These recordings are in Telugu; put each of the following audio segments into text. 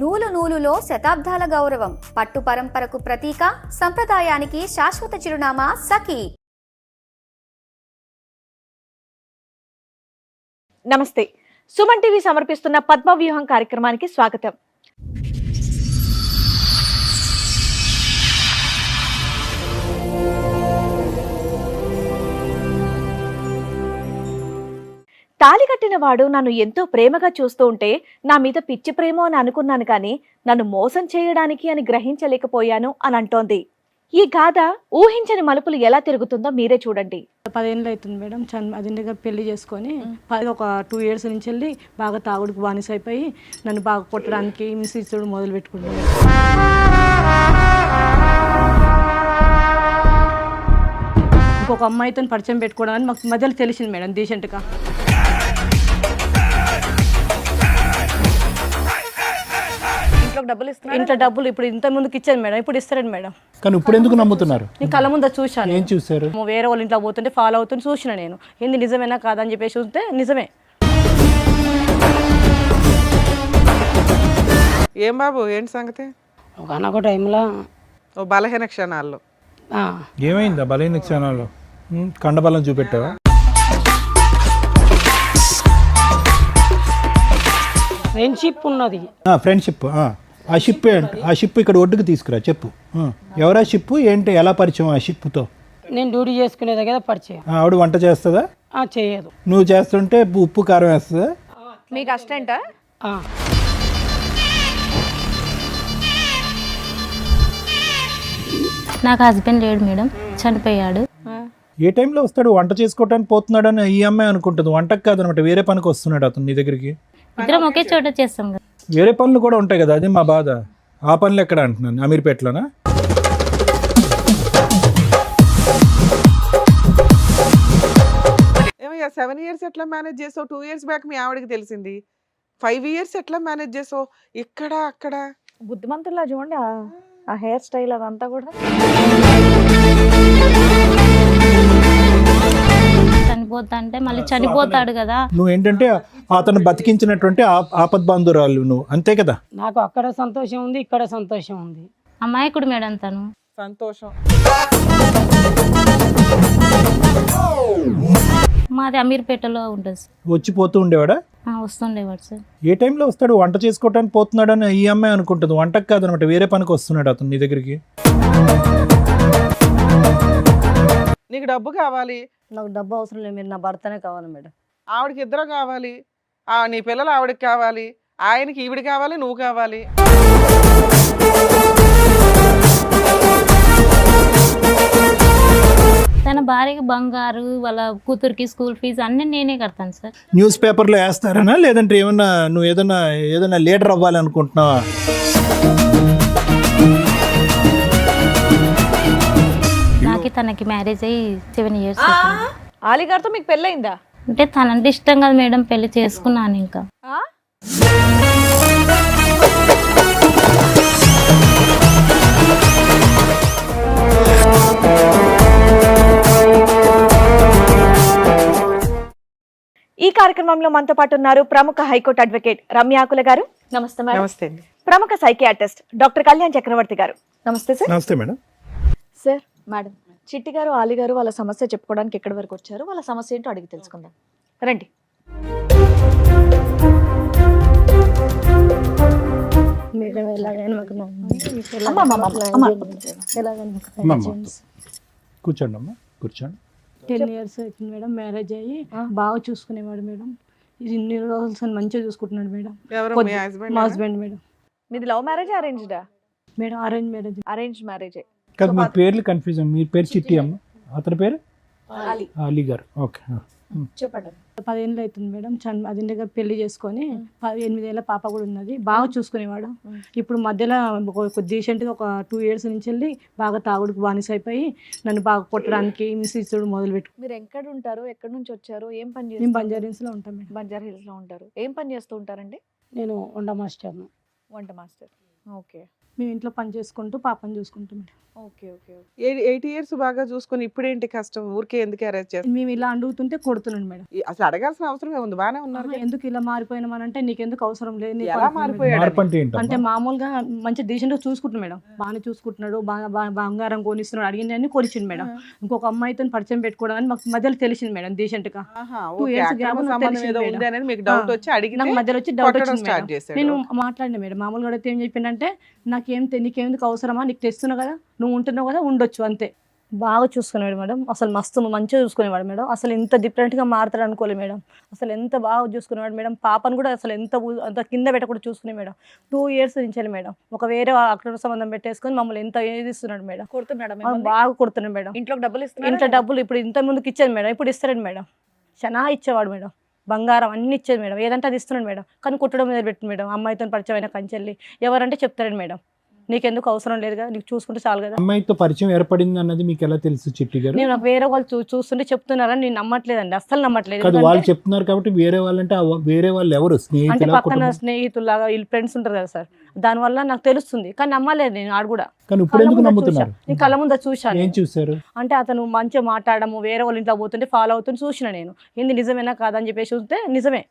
నూలు నూలులో శతాబ్దాల గౌరవం, పట్టు పరంపరకు ప్రతీక, సంప్రదాయానికి శాశ్వత చిరునామా సఖీ. నమస్తే. సుమన్ టీవీ సమర్పిస్తున్న పద్మవ్యూహం కార్యక్రమానికి స్వాగతం. తాళి కట్టిన వాడు నన్ను ఎంతో ప్రేమగా చూస్తూ ఉంటే నా మీద పిచ్చి ప్రేమ అని అనుకున్నాను, కానీ నన్ను మోసం చేయడానికి అని గ్రహించలేకపోయాను అని అంటోంది. ఈ గాథ ఊహించని మలుపులు ఎలా తిరుగుతుందో మీరే చూడండి. 10 ఏళ్ళు అవుతుంది మేడం. అదింటిగా పెళ్లి చేసుకొని ఒక 2 years నుంచి వెళ్ళి బాగా తాగుడుకు బానిస అయిపోయి నన్ను బాగా కొట్టడానికి మిస్సుడు మొదలు పెట్టుకుంటాను. ఇంకొక అమ్మాయితో పరిచయం పెట్టుకోవడం అని మాకు మధ్యలో తెలిసింది మేడం డీసెంట్గా. ఇంట్లో డబ్బులు ఇప్పుడు ఇంత ముందుకు ఇచ్చాను మేడం, ఇప్పుడు ఇస్తారండి మేడం. కానీ ఇప్పుడు ఎందుకు నమ్ముతున్నారు? నేను కళ్ళ ముందు చూశాను. ఏం చూసారు? వేరే వాళ్ళ ఇంట్లో పోతుంటే ఫాలో అవుతుంటే చూసిన నేను, ఏంది నిజమేనా కాదని చెప్పేసి చూస్తే నిజమే. ఏం బాబు ఏంటి సంగతి? ఒకనొక టైంలో ఓ బలహీన క్షణాల్లో ఏమైందా? బలహీన క్షణాల్లో కండబలం చూపెట్టావా? ఫ్రెండ్షిప్ ఉన్నది. ఫ్రెండ్షిప్. ఆ షిప్ ఏంటి? ఆ షిప్ ఇక్కడ ఒడ్డుకు తీసుకురా, చెప్పు. ఎవరా షిప్ ఏంటి? ఎలా పరిచయం ఆ షిప్తో? నేను డ్యూటీ చేసుకునే దగ్గర పరిచయం. ఆవిడ వంట చేస్తుందా? చేయదు. నువ్వు చేస్తుంటే ఉప్పు కారం వేస్తుందా? మీకు అసిస్టెంటా? నాకు హస్బెండ్ లేడు మేడం, చనిపోయాడు. ఏ టైంలో వస్తాడు? వంట చేసుకోవడానికి పోతున్నాడు అని ఈ అమ్మాయి అనుకుంటుంది. వంటకు కాదనమాట, వేరే పనికి వస్తున్నాడు అతను నీ దగ్గరికి. ఇద్దరం ఒకే చోట చేస్తాం కదా. వేరే పనులు కూడా ఉంటాయి కదా, అది మా బాధ. ఆ పనులు ఎక్కడ అంటున్నాను? అమీర్పేటలోనా? ఏమయ్యా 7 years ఎట్లా మేనేజ్ చేసావు? 2 years బ్యాక్ మీ ఆవిడకి తెలిసింది. 5 years ఎట్లా మేనేజ్ చేసావు? ఇక్కడ అక్కడ బుద్ధిమంతుల్లా చూడండి, ఆ హెయిర్ స్టైల్ అదంతా కూడా. చనిపోతా అంటే మళ్ళీ చనిపోతాడు కదా. నువ్వు ఏంటంటే అతను బతికించినటువంటి ఆపద్బాంధురాలు నువ్వు, అంతే కదా? నాకు అక్కడ సంతోషం ఉంది, ఇక్కడ సంతోషం ఉంది. అమాయకుడు మేడం తను. సంతోషం. మాది అమీర్పేటలో ఉంటుంది సార్. వచ్చిపోతూ ఉండేవాడా? వస్తుండేవాడు సార్. ఏ టైంలో వస్తాడు? వంట చేసుకోవడానికి పోతున్నాడు అని ఈ అమ్మాయి అనుకుంటుంది. వంటకు కాదనమాట, వేరే పనికి వస్తున్నాడు అతను నీ దగ్గరికి. నీకు డబ్బు కావాలి? నాకు డబ్బు అవసరం లేదు, మీరు నా భర్తనే కావాలి మేడం. ఆవిడకి ఇద్దరు కావాలి. నీ పిల్లలు ఆవిడకి కావాలి, ఆయనకి ఈవిడ కావాలి, నువ్వు కావాలి. తన భార్యకి బంగారు, వాళ్ళ కూతురికి స్కూల్ ఫీజు అన్ని నేనే కడతాను సార్. న్యూస్ పేపర్లో వేస్తారనా, లేదంటే ఏమన్నా నువ్వు ఏదైనా లీడర్ అవ్వాలనుకుంటున్నావా? నాకు తనకి మ్యారేజ్ అయ్యి 7 years. ఆలిగారితో మీకు పెళ్ళయిందా? అంటే తనంటే ఇష్టం కదా మేడం, పెళ్లి చేసుకున్నాను. ఇంకా ఈ కార్యక్రమంలో మనతో పాటు ఉన్నారు ప్రముఖ హైకోర్టు అడ్వకేట్ రమ్యాకుల గారు. నమస్తే మేడం. నమస్తే. ప్రముఖ సైకియాట్రిస్ట్ డాక్టర్ కళ్యాణ్ చక్రవర్తి గారు. నమస్తే సార్. నమస్తే మేడం. సార్, మేడం, చిట్టి గారు, ఆలి గారు వాళ్ళ సమస్య చెప్పుకోవడానికి ఎక్కడి వరకు వచ్చారు, వాళ్ళ సమస్య ఏంటో అడిగి తెలుసుకుందాం. రండి. కూర్చోండి అమ్మా, కూర్చోండి. 10 years అవుతుంది మేడం. మ్యారేజ్ అయ్యి బాగా చూసుకునేవాడు మేడం. ఇన్ని రోజులు మంచిగా చూసుకుంటున్నాడు మేడం. ఎవరు? మీ మా హస్బెండ్ మేడం. మీది లవ్ మ్యారేజ్, అరేంజ్డా? Madam arrange marriage. అరేంజ్ మ్యారేజే. కాదు, మీ పేర్లు కన్ఫ్యూజన్. మీ పేరు చిట్టి అమ్మ, అతని పేరు అలీ గారు. ఓకే, చెప్పండి. 10 ఏళ్ళు అవుతుంది మేడం. అదింటిగా పెళ్లి చేసుకొని 8 ఏళ్ళ పాప కూడా ఉన్నది. బాగా చూసుకునేవాడు. ఇప్పుడు మధ్యలో డీసెంట్గా ఒక 2 years నుంచి వెళ్ళి బాగా తాగుడుకు బానిస అయిపోయి నన్ను బాగా కొట్టడానికి మిస్సుడు మొదలు పెట్టు. మీరు ఎక్కడ ఉంటారు, ఎక్కడి నుంచి వచ్చారు, ఏం పని చేస్తారు? నేను బంజారీస్లో ఉంటాను మేడం. బంజారా హిల్స్ లో ఉంటారు. ఏం పని చేస్తూ ఉంటారండి? నేను వంట మాస్టర్ను. వంట మాస్టర్. ఓకే. మేము ఇంట్లో పని చేసుకుంటూ పాపని చూసుకుంటాం మేడం. ఓకే ఓకే 8 ఇయర్స్ బాగా చూసుకొని ఇప్పుడేంటి కష్టం? ఊరికే ఎందుకు అరెస్ట్ చేస్తారు? మేము ఇలా అడుగుతుంటే కొడుతున్నాడు మేడం. అసలు అడగాల్సిన అవసరం ఏముంది? బాగానే ఉన్నారు కదా. ఎందుకు ఇలా మారిపోయినామనంటే నీకెందుకు అవసరం లేదు, నీకు ఎలా అనుకున్నాడు. మారిపోయాడు? మార్పు అంటే ఏంటమ్మా? అంటే మామూలుగా మంచి డీసెంట్గా చూసుకుంటున్నాడు మేడం, బాగానే చూసుకుంటున్నాడు, బాగా బంగారం కొనిస్తున్నాడు, అడిగింది కొనిచ్చిండు మేడం. ఇంకొక అమ్మాయితో పరిచయం పెట్టుకోవడం అని మాకు మధ్యలో తెలిసింది మేడం డీసెంట్గా. ఆహా, 2 ఓకే. years అక్రమ gap నాకు సంబంధం తెలిసింది ఏదో మేడం. ఉంది అనేది మీకు డౌట్ వచ్చి అడిగితే నాకు మధ్యలో వచ్చి డౌట్ కొట్టడం వచ్చింది స్టార్ట్ మేడం. చేశాడు. నేను మాట్లాడిన మేడం మామూలుగా అడిగితే ఏం చెప్పిండంటే నీకెందుకు అవసరమా, నీకు తెస్తున్నావు కదా, నువ్వు ఉంటున్నావు కదా, ఉండొచ్చు అంతే. బాగా చూసుకునేవాడు మేడం, అసలు మస్తు మంచిగా చూసుకునేవాడు మేడం. అసలు ఇంత డిఫరెంట్గా మారుతాడు అనుకోలేదు మేడం. అసలు ఎంత బాగా చూసుకునేవాడు మేడం. పాపను కూడా అసలు అంత కింద పెట్టకుండా చూసుకునే మేడం. 2 years నుంచి మేడం ఒక వేరే అక్రమ సంబంధం పెట్టేసుకొని మమ్మల్ని ఎంత ఏదిస్తున్నాడు మేడం. కొడుతున్నాడు బాగా కొడుతున్నాడు మేడం. ఇంట్లోకి డబ్బులు ఇస్తున్నా ఇంట్లో డబ్బులు ఇప్పుడు ఇంత ముందుకు ఇచ్చేది మేడం, ఇప్పుడు ఇస్తాడు మేడం. చాలా ఇచ్చేవాడు మేడం, బంగారం అన్ని ఇచ్చేది మేడం, ఏదంటే అది ఇస్తున్నాడు మేడం. కానీ కుట్టడం మీద పెట్టింది మేడం. అమ్మాయితో పరిచయం అయిన కంచెల్లి ఎవరంటే చెప్తాడు మేడం, నీకెందుకు అవసరం లేదు కదా, నీకు చూసుకుంటే చాలు కదా. అమ్మాయితో పరిచయం ఏర్పడింది అన్నది మీకు ఎలా తెలుసు చిట్టి గారు? నేను నాకు వేరే వాళ్ళు చూస్తుంటే చెప్తున్నారని నేను నమ్మట్లేదండి, అస్సలు నమ్మట్లేదు. కాదు, వాళ్ళు ఎందుకంటే చెప్తున్నారు కాబట్టి వేరే వాళ్ళంటే వేరే వాళ్ళు ఎవరు? అంటే స్నేహితుల పక్కన స్నేహితులాగా వీళ్ళు ఫ్రెండ్స్ ఉంటారు కదా సార్, దానివల్ల నాకు తెలుస్తుంది. కానీ నమ్మలేదు నేను ఆడు కూడా. కానీ ఇప్పుడు ఎందుకు నమ్ముతున్నారు? నేను కళ్ళ ముందు చూశాను. ఏం చూసారు? అంటే అతను మంచిగా మాట్లాడము, వేరే వాళ్ళ ఇంట్లో పోతుంటే ఫాలో అవుతుంటే చూసిన నేను. ఏంది నిజమేనా కాదని చెప్పేసి చూస్తే నిజమే.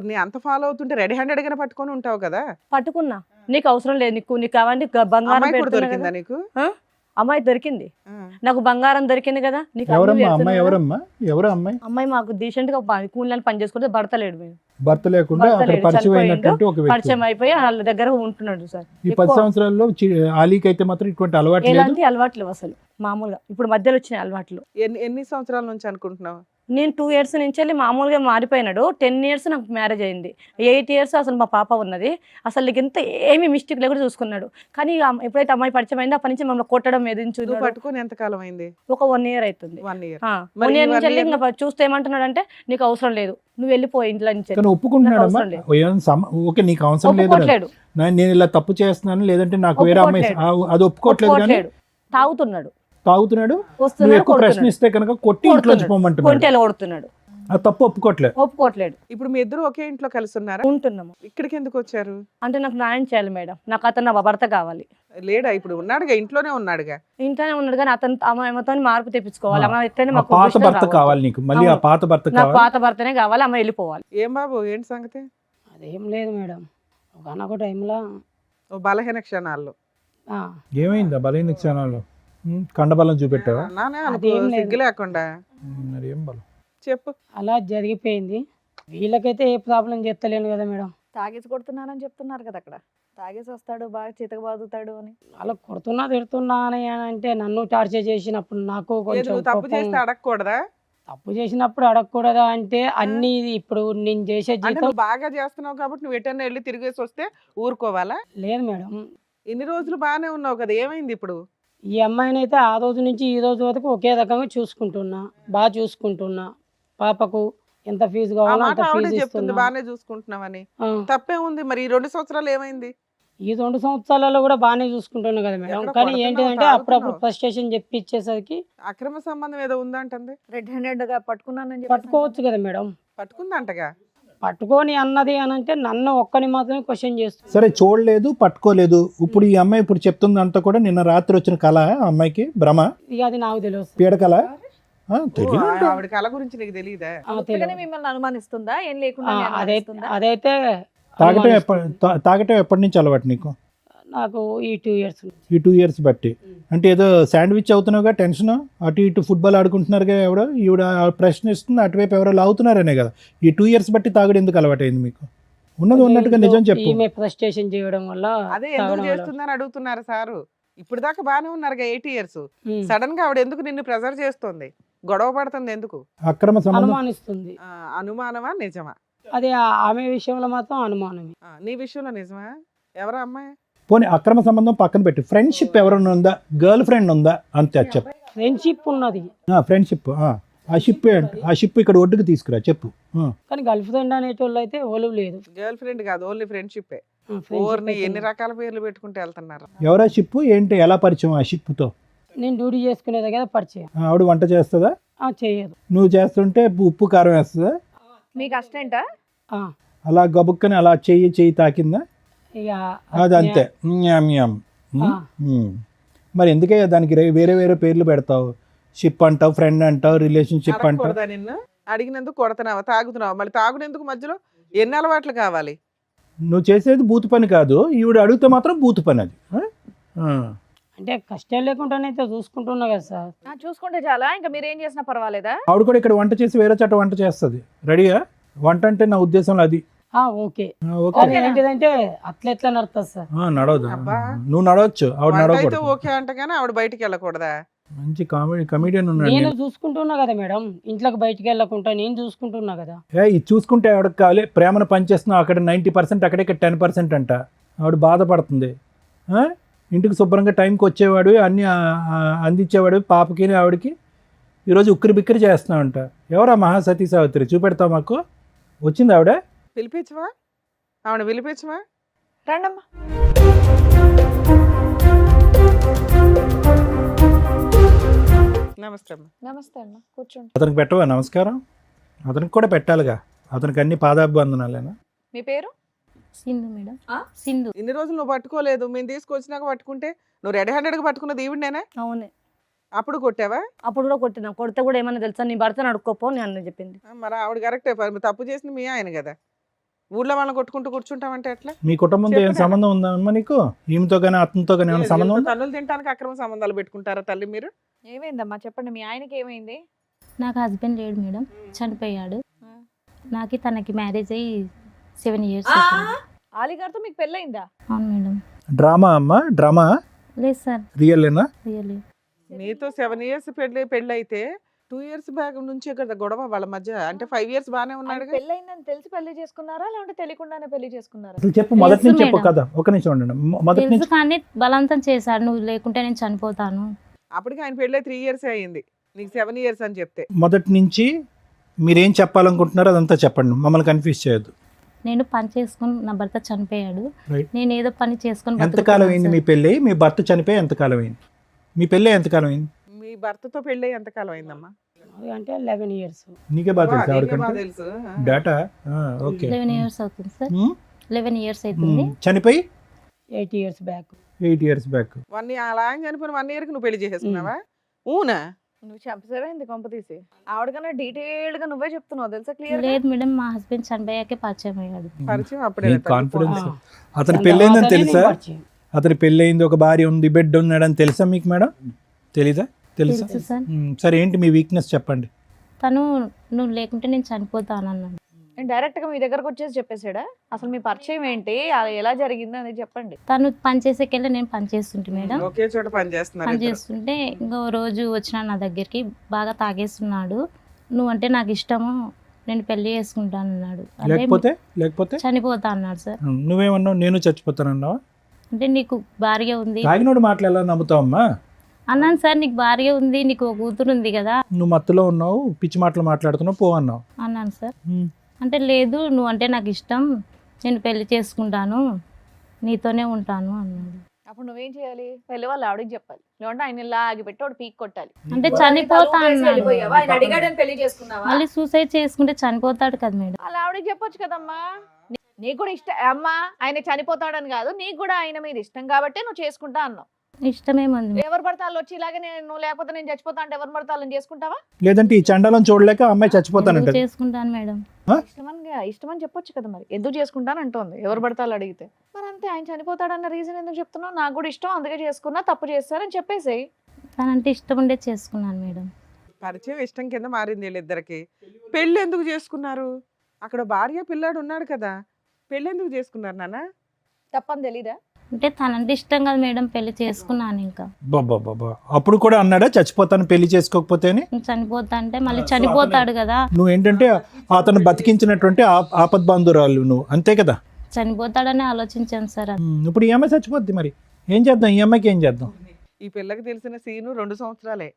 నీ అంత ఫాలో అవుతుంటే రెడీ హ్యాండెడ్ గానే పట్టుకొని ఉంటావు కదా. పట్టుకున్నా, నీకు అవసరం లేదు, నీకు కావాలి బంగారం అమ్మాయి కూడా పెడుతున్నా దొరికిందా కదా. నీకు? ఆ? అమ్మాయి దొరికింది, ఆ. నాకు బంగారం దొరికింది కదా. నీకు అన్ని ఎవరమ్మా చేస్తున్నా అమ్మాయి? కదా. ఎవరమ్మా? ఎవరు అమ్మాయి? అమ్మాయి మాకు డీసెంట్ గా కూలీలను పని చేసుకుంటే భర్త లేడు మేము. భర్త లేకుండా భర్త అక్కడ లేడు, పరిచయం చనిపోయిండు. అయినటువంటి ఒక వ్యక్తి. పరిచయం అయిపోయి వాళ్ళ దగ్గర ఉంటున్నాడు సార్. ఈ 10 ఎక్కువ సంవత్సరాల్లో ఆలీకి అయితే మాత్రం ఇటువంటి అలవాటు లేదు. ఎలాంటి అలవాట్లు లేవు అసలు, మామూలుగా ఇప్పుడు మధ్యలో వచ్చిన అలవాట్లు. ఎన్ని సంవత్సరాల నుంచి అనుకుంటున్నావు? నేను 2 years నుంచి వెళ్ళి మామూలుగా మారిపోయినాడు. 10 years నాకు మ్యారేజ్ అయింది. 8 years అసలు మా పాప ఉన్నది. అసలు నీకు ఎంత ఏమీ మిస్టేక్ లేకుండా చూసుకున్నాడు. కానీ ఎప్పుడైతే అమ్మాయి పరిచయం అయిందో అప్పటి నుంచి మమ్మల్ని కొట్టడం ఎదించు. నువ్వు పట్టుకొని ఎంత కాలం అయింది? ఒక 1 year అవుతుంది. 1 year. 1 year నుంచి వెళ్ళి ఇంకా చూస్తే ఏమంటున్నాడు అంటే నీకు అవసరం లేదు, నువ్వు వెళ్ళిపో ఇంట్లో నుంచి. కానీ ఒప్పుకుంటున్నాడమ్మా? నాకు అవసరం ఓకే, నీకు అవసరం లేదు, ఒప్పుకోవట్లేడు. నేను ఇలా తప్పు చేస్తున్నాను, లేదంటే నాకు వేరే అమ్మాయి అది ఒప్పుకోవట్లేదు. కానీ ఒప్పుకోవట్లేడు, తాగుతున్నాడు, తాగుతున్నాడు. నువ్వు వస్తున్నాడు, ఎక్కువ ప్రశ్నిస్తే కనుక కొట్టి ఇంట్లో పోమంటున్నాడు. కొంటెలు కొడుతున్నాడు, ఆ తప్పు ఒప్పుకోవట్లేదు. ఒప్పుకోవట్లేడు. ఇప్పుడు మీ ఇద్దరు ఒకే ఇంట్లో కలిసి ఉన్నారా? ఉంటున్నాము. ఇక్కడికి ఎందుకు వచ్చారు? అంటే నాకు న్యాయం చేయాలి మేడం, నాకు అతను నా భర్త కావాలి. లేడా? ఇప్పుడు ఉన్నాడుగా, ఇంట్లోనే ఉన్నాడుగా. ఇంట్లోనే ఉన్నాడు కానీ అతను ఆమెతో మార్పు తెప్పించుకోవాలి. ఆమె ఎట్లయినా ఆ మాకు పాత దృష్టిలో భర్త రావద్దు. కావాలి నీకు, మళ్ళీ ఆ అవును. పాత భర్త నాకు కావాలి. పాత భర్తనే కావాలి, ఆమె వెళ్ళిపోవాలి. ఏం బాబు, ఏంటి సంగతి? అదేం లేదు మేడం, ఒకనొక టైంలో ఓ బలహీన క్షణాల్లో ఏమైందా బలహీన క్షణాల్లో? కండబలం చూపెట్టావా? నానే అదేం అనుకో, లేదు. సిగ్గు లేకుండా మరి ఏం బలం? చెప్పు. అలా జరిగిపోయింది. వీళ్ళకైతే ఏ ప్రాబ్లం చేస్తలేను కదా మేడం. తాగేసి కొడుతున్నానని చెప్తున్నారు కదా అక్కడ. తాగేసి వస్తాడు, బాగా చితకబాదుతాడు అని. అలా కొడుతున్నా తిడుతున్నా అని అంటే నన్ను టార్చర్ చేసినప్పుడు నాకు ఏది కొంచెం నువ్వు తప్పు కోపం. చేస్తే అడగకూడదా? తప్పు చేసినప్పుడు అడగకూడదా అంటే అన్ని ఇప్పుడు నేను చేసే అంటే జీతం నువ్వు బాగా చేస్తున్నావు కాబట్టి నువ్వు ఎటన్నా వెళ్ళి తిరిగేసి వస్తే ఊరుకోవాలా? లేదు మేడం. ఇన్ని రోజులు బాగానే ఉన్నావు కదా, ఏమైంది ఇప్పుడు? ఈ అమ్మాయిని అయితే ఆ రోజు నుంచి ఈ రోజు వరకు ఒకే రకంగా చూసుకుంటున్నా, బాగా చూసుకుంటున్నా. పాపకు ఎంత ఫీజు ఆ కావాలో మాట అంత ఆవిడే ఫీజు చెప్తుంది, ఇస్తున్నా. బాగానే చూసుకుంటున్నావని. ఆ, తప్పే ఉంది. మరి ఈ 2 సంవత్సరాలు ఏమైంది? ఈ 2 సంవత్సరాలలో కూడా బాగానే చూసుకుంటున్నా కదా మేడం. ఎక్కడ కానీ కొడుతున్నావు, ఏంటిదంటే అప్పుడప్పుడు తాగుతున్నావు? ఫ్రస్ట్రేషన్ చెప్పించేసరికి అక్రమ సంబంధం ఏదో ఉందంటుంది. రెడ్ హ్యాండెడ్ గా పట్టుకున్నానని చెప్పేసి పట్టుకోవచ్చు కదా మేడం. పట్టుకుందంటగా. పట్టుకొని అన్నది అని అంటే నన్ను ఒక్కని మాత్రమే క్వశ్చన్ చేస్తుంది. సరే, చూడలేదు, పట్టుకోలేదు. ఇప్పుడు ఈ అమ్మాయి ఇప్పుడు చెప్తుంది అంతా కూడా నిన్న రాత్రి వచ్చిన కళ, ఆ అమ్మాయికి భ్రమ, ఇక అది నాకు తెలియదు. పీడకల. ఓ, తెలియదు. ఆవిడ కళ గురించి నీకు తెలియదా? ఉత్తగానే మిమ్మల్ని అనుమానిస్తుందా, ఏం లేకుండా అదైతే తాగటం అనుమానిస్తుంది. తాగటం ఎప్పటి నుంచి అలవాటు నీకు? నాకు ఈ 2 years ఈ 2 years బట్టి. అంటే ఏదో శాండ్విచ్ అవుతున్నావుగా, టెన్షన్ అటు ఇటు ఫుట్బాల్ ఆడుకుంటున్నారుగా, ఎవడో ఈవిడ ప్రశ్న ఇస్తుంది, అటువైపు ఎవరో లాగుతున్నారనే కదా. ఈ 2 years బట్టి తాగడం ఎందుకు అలవాటైంది మీకు? ఉన్నది ఉన్నట్టుగా నిజం చెప్పు. ఈమె ఫ్రస్ట్రేషన్ చేయడం వల్ల అదే ఎందుకు తాగడం వల్ల. చేస్తుందని అడుగుతున్నారు సారు. ఇప్పుడు దాకా బాగానే ఉన్నారుగా 8 years. ఉమ్. సడన్ గా ఆవిడ ఎందుకు నిన్ను ప్రెజర్ చేస్తుంది, గొడవ పడుతుంది ఎందుకు? అక్రమ సంబంధం. అనుమానిస్తుంది. అనుమానమా నిజమా? అది ఆమె విషయంలో మాత్రం అనుమానమే. నీ విషయంలో నిజమా? ఎవరా అమ్మాయి? పోనీ అక్రమ సంబంధం పక్కన పెట్టి ఫ్రెండ్షిప్ ఎవరైనా ఉందా, గర్ల్ ఫ్రెండ్ ఉందా, అంతే చెప్పు. ఫ్రెండ్షిప్ ఉన్నది ఫ్రెండ్షిప్, ఆ షిప్ ఆ షిప్ ఇక్కడ ఒడ్డుకు తీసుకురా చెప్పు. కానీ గర్ల్ ఫ్రెండ్ అనేటోళ్ళు అయితే ఓలు లేదు. గర్ల్ ఫ్రెండ్ కాదు, ఓన్లీ ఫ్రెండ్షిప్పే. Friendship ఓర్ని అయితే ఎన్ని రకాల పేర్లు పెట్టుకుంటూ వెళ్తున్నారు. ఎవరా షిప్ ఏంటి, ఎలా పరిచయం ఆ షిప్తో? నేను డ్యూటీ చేసుకునే దగ్గర పరిచయం. ఆవిడ వంట చేస్తుందా? చేయదు. నువ్వు చేస్తుంటే ఉప్పు కారం వేస్తుందా? మీకు అసిస్టెంటా? అలా గబుక్కని అలా చెయ్యి తాకిందా? ఇక అది అంతే. Ma'am ma'am. ఆ. మరి ఎందుకే దానికి వేరే వేరే పేర్లు పెడతావు? షిప్ అంటావు, ఫ్రెండ్ అంటావు, రిలేషన్షిప్ అంటావు. అడగకూడదా నిన్ను? అడిగినందుకు కొడుతున్నావా, తాగుతున్నావా? మళ్ళీ తాగునేందుకు మధ్యలో ఎన్ని అలవాట్లు కావాలి? నువ్వు చేసేది బూతు పని కాదు, ఈవిడ అడిగితే మాత్రం బూతు పని అది. ఆ? అంటే కష్టం లేకుండానైతే చూసుకుంటున్నా కదా సార్. చూసుకుంటే చాలా, ఇంకా మీరు ఏం చేసినా పర్వాలేదా? ఆవిడ కూడా ఇక్కడ వంట చేసి వేరే చోట వంట చేస్తుంది. రెడీగా? వంట అంటే నా ఉద్దేశంలో అది. ఓకే. ఓకే. కానీ ఏంటిదంటే అట్లా ఎట్లా నడుస్తుంది సార్? నడవదు. అబ్బా. నువ్వు నడవచ్చు, ఆవిడ వంట అయితే నడవకూడదు. ఓకే అంట కానీ ఆవిడ బయటికి వెళ్ళకూడదా? మంచి కమెడియన్ ఉన్నాడు. నేను చూసుకుంటున్నా కదా మేడం, ఇంట్లోకి బయటికి వెళ్ళకుండా నేను చూసుకుంటున్నా కదా. ఇది చూసుకుంటే ఆవిడకి కావాలి, ప్రేమను పనిచేస్తున్నావు అక్కడ 90%, అక్కడ ఇక్కడ 10% అంట. ఆవిడ బాధపడుతుంది. ఇంటికి శుభ్రంగా టైంకి వచ్చేవాడు, అన్నీ అందించేవాడు పాపకి ఆవిడకి. ఈరోజు ఉక్కిరి బిక్కిరి చేస్తున్నావు అంట. ఎవరా మహాసతీ సావిత్రి? చూపెడతావు మాకు? వచ్చింది ఆవిడ? పిలిపించవా? ఆవిడ పిలిపించవా? రండమ్మా. నమస్తే అమ్మా. నమస్తే అమ్మా, కూర్చోండి. అతనికి పెట్టవా నమస్కారం? అతనికి కూడా పెట్టాలిగా, అతనికి అన్ని పాదాభివందనాలేనా? మీ పేరు? సింధు మేడం. ఆ? సింధు. ఇన్ని రోజులు నువ్వు పట్టుకోలేదు, మేము తీసుకొచ్చినాక పట్టుకుంటే నువ్వు రెడీ హ్యాండెడ్గా పట్టుకున్నది ఈవిడనేనా? అవునే, అప్పుడు కొట్టావా? అప్పుడు కూడా కొట్టినా. కొడితే కూడా ఏమన్నా తెలుసా, నీ భర్తను అడుక్కోపో అని అన్న చెప్పింది. మరి ఆవిడ కరెక్టే, తప్పు చేసింది మీ ఆయన కదా. ఊళ్ళో వాళ్ళని కొట్టుకుంటూ కూర్చుంటామంటే ఎట్లా? మీ కుటుంబంతో ఏం చెప్పు సంబంధం ఉందమ్మా నీకు? ఈమెతో కానీ అతనితో కానీ ఏమైనా సంబంధం ఉందా? తల్లులు తినడానికి అక్రమ సంబంధాలు పెట్టుకుంటారా తల్లి మీరు? ఏమైందమ్మా చెప్పండి, మీ ఆయనకి ఏమైంది? నాకు హస్బెండ్ లేడు మేడం, చనిపోయాడు. నాకు తనకి మ్యారేజ్ అయ్యి 7 years అవుతుంది. ఆలిగారితో మీకు పెళ్ళయిందా? అవును మేడం. డ్రామా అమ్మా, డ్రామా? లేదు సార్, రియల్లేనా? రియల్లీ. మీతో 7 years పెళ్ళి అయితే 2 years బ్యాక్ నుంచే కదా గొడవ వాళ్ళ మధ్య. అంటే 5 years బానే ఉన్నాడు. పెళ్ళయిందని తెలిసి పెళ్లి చేసుకున్నారా, లేదంటే తెలియకుండానే పెళ్లి చేసుకున్నారా? అసలు చెప్పు, మొదటి నుంచి తెలుసు చెప్పు మేడం. కదా. ఒక నిమిషం ఉండండి. మొదటి తెలుసు నుంచి కానీ బలవంతం చేశాడు, నువ్వు లేకుంటే నేను చనిపోతాను. అప్పటికి ఆయన పెళ్ళి 3 years అయ్యింది, నీకు 7 years అని చెప్తే. మొదటి నుంచి మీరేం చెప్పాలనుకుంటున్నారో అదంతా చెప్పండి, మమ్మల్ని కన్ఫ్యూజ్ చేయొద్దు. నేను పని చేసుకుని, నా భర్త చనిపోయాడు, Right. నేను ఏదో పని చేసుకుని ఎంతకాలం బతుకుతున్నాను అయింది మీ సార్. పెళ్ళి? మీ భర్త చనిపోయి ఎంతకాలం అయింది? మీ పెళ్ళి ఎంతకాలం అయింది? మీ భర్తతో పెళ్ళి ఎంతకాలం అయిందమ్మా? అది అంటే 11 years. నీకే బాగా తెలుసు నీకే బాగా ఆవిడకంటే తెలుసు. డేటా. ఓకే. 11 years అవుతుంది సార్. 11 years అవుతుంది. చనిపోయి 8 years బ్యాక్. 8 years back. అలా ఆయన చనిపోయిన 1 year కి నువ్వు పెళ్లి చేసేసుకున్నావా? ఊనా? నువ్వు చెప్పసావేంది కొంప తీసి? ఆవిడకన్నా డీటెయిల్డ్ గా నువ్వే చెప్తున్నావు తెలుసా, క్లియర్? లేదు మేడం, మా హస్బెండ్ చనిపోయాకే పరిచయం అయ్యాడు. పరిచయం అప్పుడే ఈ కాన్ఫిడెన్స్. ఆ. అతని పెళ్ళయిందని దాని తెలుసా? తర్వాత నేను పరిచయం. అతని పెళ్ళయింది, ఒక భార్య ఉంది, బిడ్డ ఉన్నాడని తెలుసా మీకు మేడం? తెలీదా? తెలుసా? తెలుసు సార్. సరే, ఏంటి మీ వీక్నెస్ చెప్పండి. తను నువ్వు లేకుంటే నేను చనిపోతాను అన్నాడు. డైరెక్ట్ గా మీ దగ్గరకు వచ్చేసి చెప్పేసాడా? అసలు మీ పరిచయం ఏంటి, అది ఎలా జరిగింది అనేది చెప్పండి. తను పని చేసేకెళ్ళి నేను పని చేస్తుంటే మేడం, ఒకే చోట పని చేస్తున్నారు పని ఇద్దరు. చేస్తుంటే ఇంకో రోజు వచ్చిన నా దగ్గరికి, బాగా తాగేస్తున్నాడు, నువ్వంటే నాకు ఇష్టము, నేను పెళ్లి చేసుకుంటాను అన్నాడు. అంటే లేకపోతే చనిపోతా అన్నాడు సార్. నువ్వేమన్నావు? నేను చచ్చిపోతానన్నావా? అంటే నీకు భార్య ఉంది తాగినోడు మాటలు ఎలా నమ్ముతావమ్మా? అన్నాను సార్, నీకు భార్య ఉంది, నీకు ఒక కూతురు ఉంది కదా నువ్వు మత్తులో ఉన్నావు, పిచ్చి మాటలు మాట్లాడుతున్నావు, పో అన్నావు. అన్నాను సార్. అంటే లేదు, నువ్వు అంటే నాకు ఇష్టం, నేను పెళ్లి చేసుకుంటాను, నీతోనే ఉంటాను అన్నాడు. అప్పుడు నువ్వేం చేయాలి? వెళ్ళి వాళ్ళు ఆవిడకి చెప్పాలి, లేదంటే ఆయన ఇలా ఆగిపెట్టి వాడు పీక్ కొట్టాలి. అంటే చనిపోతా అన్నాడు. ఆయన అడిగాడని పెళ్లి చేసుకున్నావా? మళ్ళీ సూసైడ్ చేసుకుంటే చనిపోతాడు కదా మేడం. అలా ఆవిడకి చెప్పొచ్చు కదమ్మా. నీకు కూడా ఇష్టం అమ్మా, ఆయన చనిపోతాడని కాదు, నీకు కూడా ఆయన మీద ఇష్టం కాబట్టి నువ్వు చేసుకుంటా అన్నావు. ఇష్టమేముంది, ఎవరు పడతాళ్ళు వచ్చి ఇలాగే నువ్వు లేకపోతే నేను చచ్చిపోతా అంటే ఎవరు పడతాళ్ళని చేసుకుంటావా? లేదంటే ఈ చండాలం చూడలేక అమ్మాయి చచ్చిపోతానంట. ఎందుకు చేసుకుంటాను మేడం. ఇష్టమని చెప్పొచ్చు కదా, మరి ఎందుకు చేసుకుంటాను అంటోంది. ఎవరు పడతాళ్ళు అడిగితే మరి అంతే. ఆయన చనిపోతాడన్న రీజన్ ఎందుకు చెప్తున్నావు? నాకు కూడా ఇష్టం, అందుకే చేసుకున్నా, తప్పు చేస్తారని చెప్పేసేయ్. తనంటే ఇష్టం ఉండే చేసుకున్నాను మేడం. పరిచయం ఇష్టం కింద మారింది వీళ్ళిద్దరికి. పెళ్ళి ఎందుకు చేసుకున్నారు? అక్కడ భార్య పిల్లాడు ఉన్నాడు కదా, పెళ్ళి ఎందుకు చేసుకున్నారు నాన్న? తప్పని తెలీదా? అంటే తనంటే ఇష్టం కదా మేడం, పెళ్లి చేసుకున్నాను. ఇంకా బాబా, అప్పుడు కూడా అన్నాడా చచ్చిపోతాను పెళ్లి చేసుకోకపోతే అని? చనిపోతా అంటే మళ్ళీ చనిపోతాడు కదా, నువ్వు ఏంటంటే అతను బతికించినటువంటి ఆపద్ బాంధురాలు నువ్వు, అంతే కదా? చనిపోతాడని ఆలోచించాను సార్. ఇప్పుడు ఈ అమ్మాయి చచ్చిపోద్ది, మరి ఏం చేద్దాం? ఈ అమ్మాయికి ఏం చేద్దాం? ఈ పిల్లకి తెలిసిన సీను 2 సంవత్సరాలే.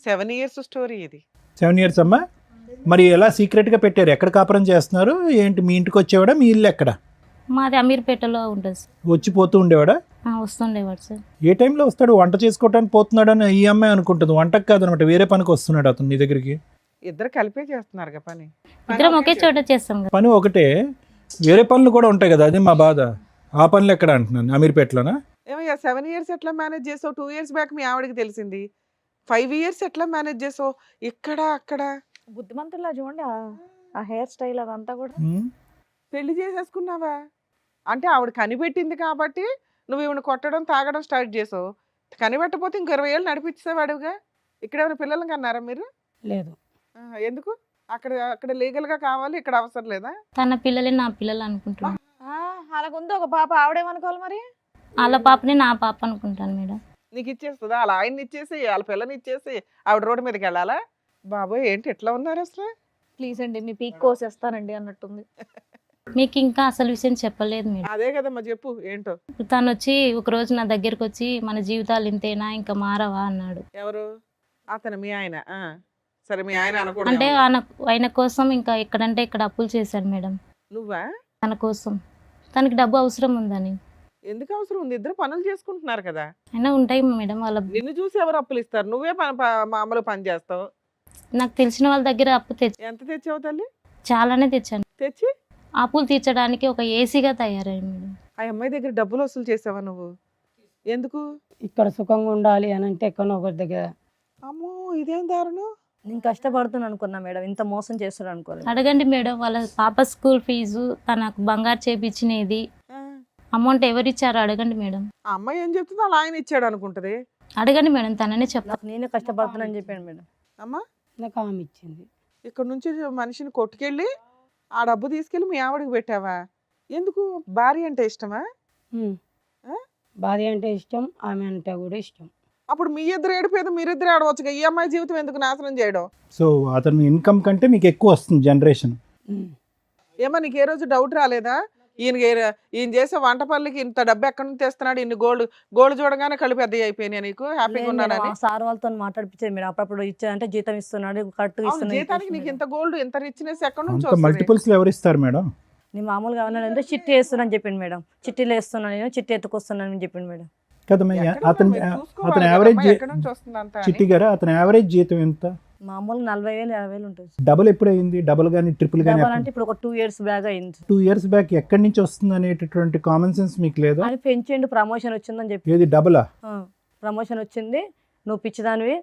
7 years స్టోరీ ఇది. 7 years అమ్మా. మరి ఎలా సీక్రెట్గా పెట్టారు? ఎక్కడ కాపురం చేస్తున్నారు ఏంటి? మీ ఇంటికి వచ్చేవాడా? మీ ఇల్లు ఎక్కడ? మాది అమీర్పేటలో ఉంటుంది సార్. వచ్చి పోతూ ఉండేవాడా? వస్తుండేవాడు సార్. ఏ టైంలో వస్తాడు? వంట చేసుకోవడానికి పోతున్నాడని ఈ అమ్మాయి అనుకుంటుంది. వంటకు కాదనమాట, వేరే పనికి వస్తున్నాడు అతను నీ దగ్గరికి. ఇద్దరు కలిపే చేస్తున్నారు కదా పని. ఇద్దరం ఒకే చోట చేస్తాం కదా. పని ఒకటే, వేరే పనులు కూడా ఉంటాయి కదా, అది మా బాధ. ఆ పనులు ఎక్కడ అంటున్నాను? అమీర్పేటలోనా? ఏమయ్యా 7 ఇయర్స్ ఎట్లా మేనేజ్ చేసావు? 2 ఇయర్స్ బ్యాక్ మీ ఆవిడకి తెలిసింది. 5 ఇయర్స్ ఎట్లా మేనేజ్ చేసావు? ఇక్కడ అక్కడ బుద్ధిమంతుల్లా చూడండి ఆ హెయిర్ స్టైల్ అదంతా కూడా. ఉమ్. పెళ్లి చేసేసుకున్నావా? అంటే ఆవిడ కనిపెట్టింది కాబట్టి నువ్వు ఈవిడ కొట్టడం తాగడం స్టార్ట్ చేసావు. కనిపెట్టకపోతే ఇంకో 20 ఏళ్ళు నడిపించేవాడుగా. ఇక్కడ ఏమైనా పిల్లలకి అన్నారా మీరు? లేదు. ఎందుకు? అక్కడ అక్కడ లీగల్ గా కావాలి, ఇక్కడ అవసరం లేదా? తన పిల్లలే నా పిల్లలు అనుకుంటున్నాను. అలాగుంది ఒక పాప, ఆవిడేమనుకోవాలి మరి? వాళ్ళ పాపని నా పాప అనుకుంటాను మేడం. నీకు ఇచ్చేస్తుందా? వాళ్ళ ఆయన్ని ఇచ్చేసి వాళ్ళ పిల్లని ఇచ్చేసి ఆవిడ రోడ్డు మీదకి వెళ్ళాలా? బాబోయ్ ఏంటి ఎట్లా ఉన్నారు అసలు? ప్లీజ్ అండి మీ పీక్ కోసేస్తానండి అన్నట్టుంది. మీకు ఇంకా అసలు విషయం చెప్పలేదు మేడం. అదే కదమ్మా చెప్పు ఏంటో. తను వచ్చి ఒక రోజు నా దగ్గరికి వచ్చి మన జీవితాలు ఇంతేనా ఇంకా మారవా అన్నాడు. ఎవరు? అతను మీ ఆయన? సరే మీ ఆయన అనకూడదు. అంటే ఆయన కోసం ఇంకా ఎక్కడంటే ఇక్కడ అప్పులు చేశాడు మేడం. నువ్వా? తన కోసం, తనకి డబ్బు అవసరం ఉందని. ఎందుకు అవసరం ఉంది? ఇద్దరు పనులు చేసుకుంటున్నారు కదా. అయినా ఉంటాయి మేడం వాళ్ళ. నిన్ను చూసి ఎవరు అప్పులు ఇస్తారు? నువ్వే మామూలు పని చేస్తావు. నాకు తెలిసిన వాళ్ళ దగ్గర అప్పు తెచ్చి ఎంత తెచ్చావు తల్లి? చాలానే తెచ్చాను. తెచ్చి అప్పులు తీర్చడానికి ఒక ఏసీగా తయారయ్యాడు మేడం. ఆ అమ్మాయి దగ్గర డబ్బులు వసూలు చేసావా నువ్వు? ఎందుకు? ఇక్కడ సుఖంగా ఉండాలి అని అంటే ఎక్కడో ఒకరి దగ్గర. అమ్మో ఇదేం దారుణం. నేను కష్టపడుతున్నాను అనుకున్నా మేడం, ఇంత మోసం చేస్తాడు అనుకోలేదు. అడగండి మేడం, వాళ్ళ పాప స్కూల్ ఫీజు, తనకు బంగారు చేపించినది ఆ, అమౌంట్ ఎవరు ఇచ్చారో అడగండి మేడం. ఆ అమ్మాయి ఏం చెప్తుందో అలా ఆయన ఇచ్చాడు అనుకుంటది. అడగండి మేడం, తననే చెప్పాలి. నాకు నేనే కష్టపడుతున్నాను చెప్పాను మేడం. అమ్మా నాకు ఆమె ఇచ్చింది. ఇక్కడ నుంచి మనిషిని కొట్టుకెళ్ళి ఆ డబ్బు తీసుకెళ్ళి మీ ఆవిడకి పెట్టావా? ఎందుకు? భార్య అంటే ఇష్టమా? ఉమ్. ఆ? భార్య అంటే ఇష్టం, ఆమె అంటే కూడా ఇష్టం. అప్పుడు మీ ఇద్దరు ఏడిపోయేది మీరిద్దరు ఆడవచ్చుగా. ఈ అమ్మాయి జీవితం ఎందుకు నాశనం చేయడం? సో అతని ఇన్కమ్ కంటే మీకు ఎక్కువ వస్తుంది జనరేషన్. ఉమ్. ఏమో నీకు ఏ రోజు డౌట్ రాలేదా? ఈయన చేసే వంట పనులకి ఇంత డబ్బు ఎక్కడి నుంచి తెస్తున్నాడు? ఇన్ని గోల్డ్ చూడగానే కళ్ళు పెద్దవి అయిపోయినాయి. నీకు హ్యాపీగా ఉన్నానని సార్ వాళ్ళతో మాట్లాడిపించేది మీరు, అప్పుడప్పుడు ఇచ్చారంటే జీతం ఇస్తున్నాడు, కరెక్ట్ జీతానికి నీకు ఇంత గోల్డ్ ఇంత రిచ్నెస్ ఎక్కడి నుంచి అంత వస్తుంది? మల్టిపుల్స్ లో ఎవరు ఇస్తారు మేడం? నేను మామూలుగా ఏమన్నానంటే చిట్టి వేస్తున్నాను చెప్పింది మేడం. చిట్టీలు వేస్తున్నాను, నేను చిట్టి ఎత్తుకొస్తున్నాను అని చెప్పింది మేడం. కదా ఎక్కడ అతని మీరు చూసుకోవాలి అతని కదమ్మా, యావరేజ్ ఎక్కడి నుంచి వస్తుంది అంతా అని. చిట్టి గారు అతని యావరేజ్ జీతం ఎంత? మామూలు 40,000 50,000 ఉంటుంది. డబుల్ ఎప్పుడు అయింది? డబుల్ కానీ ట్రిపుల్ కానీ? డబల్ అంటే ఇప్పుడు ఒక 2 years బ్యాగ్ అయింది. 2 years బ్యాక్ ఎక్కడి నుంచి వస్తుంది అనేటటువంటి కామన్ సెన్స్ మీకు లేదా? అని పెంచిండు, ప్రమోషన్ వచ్చిందని చెప్పి. ఏది డబులా? ప్రమోషన్ వచ్చింది, నువ్వు పిచ్చిదానివి,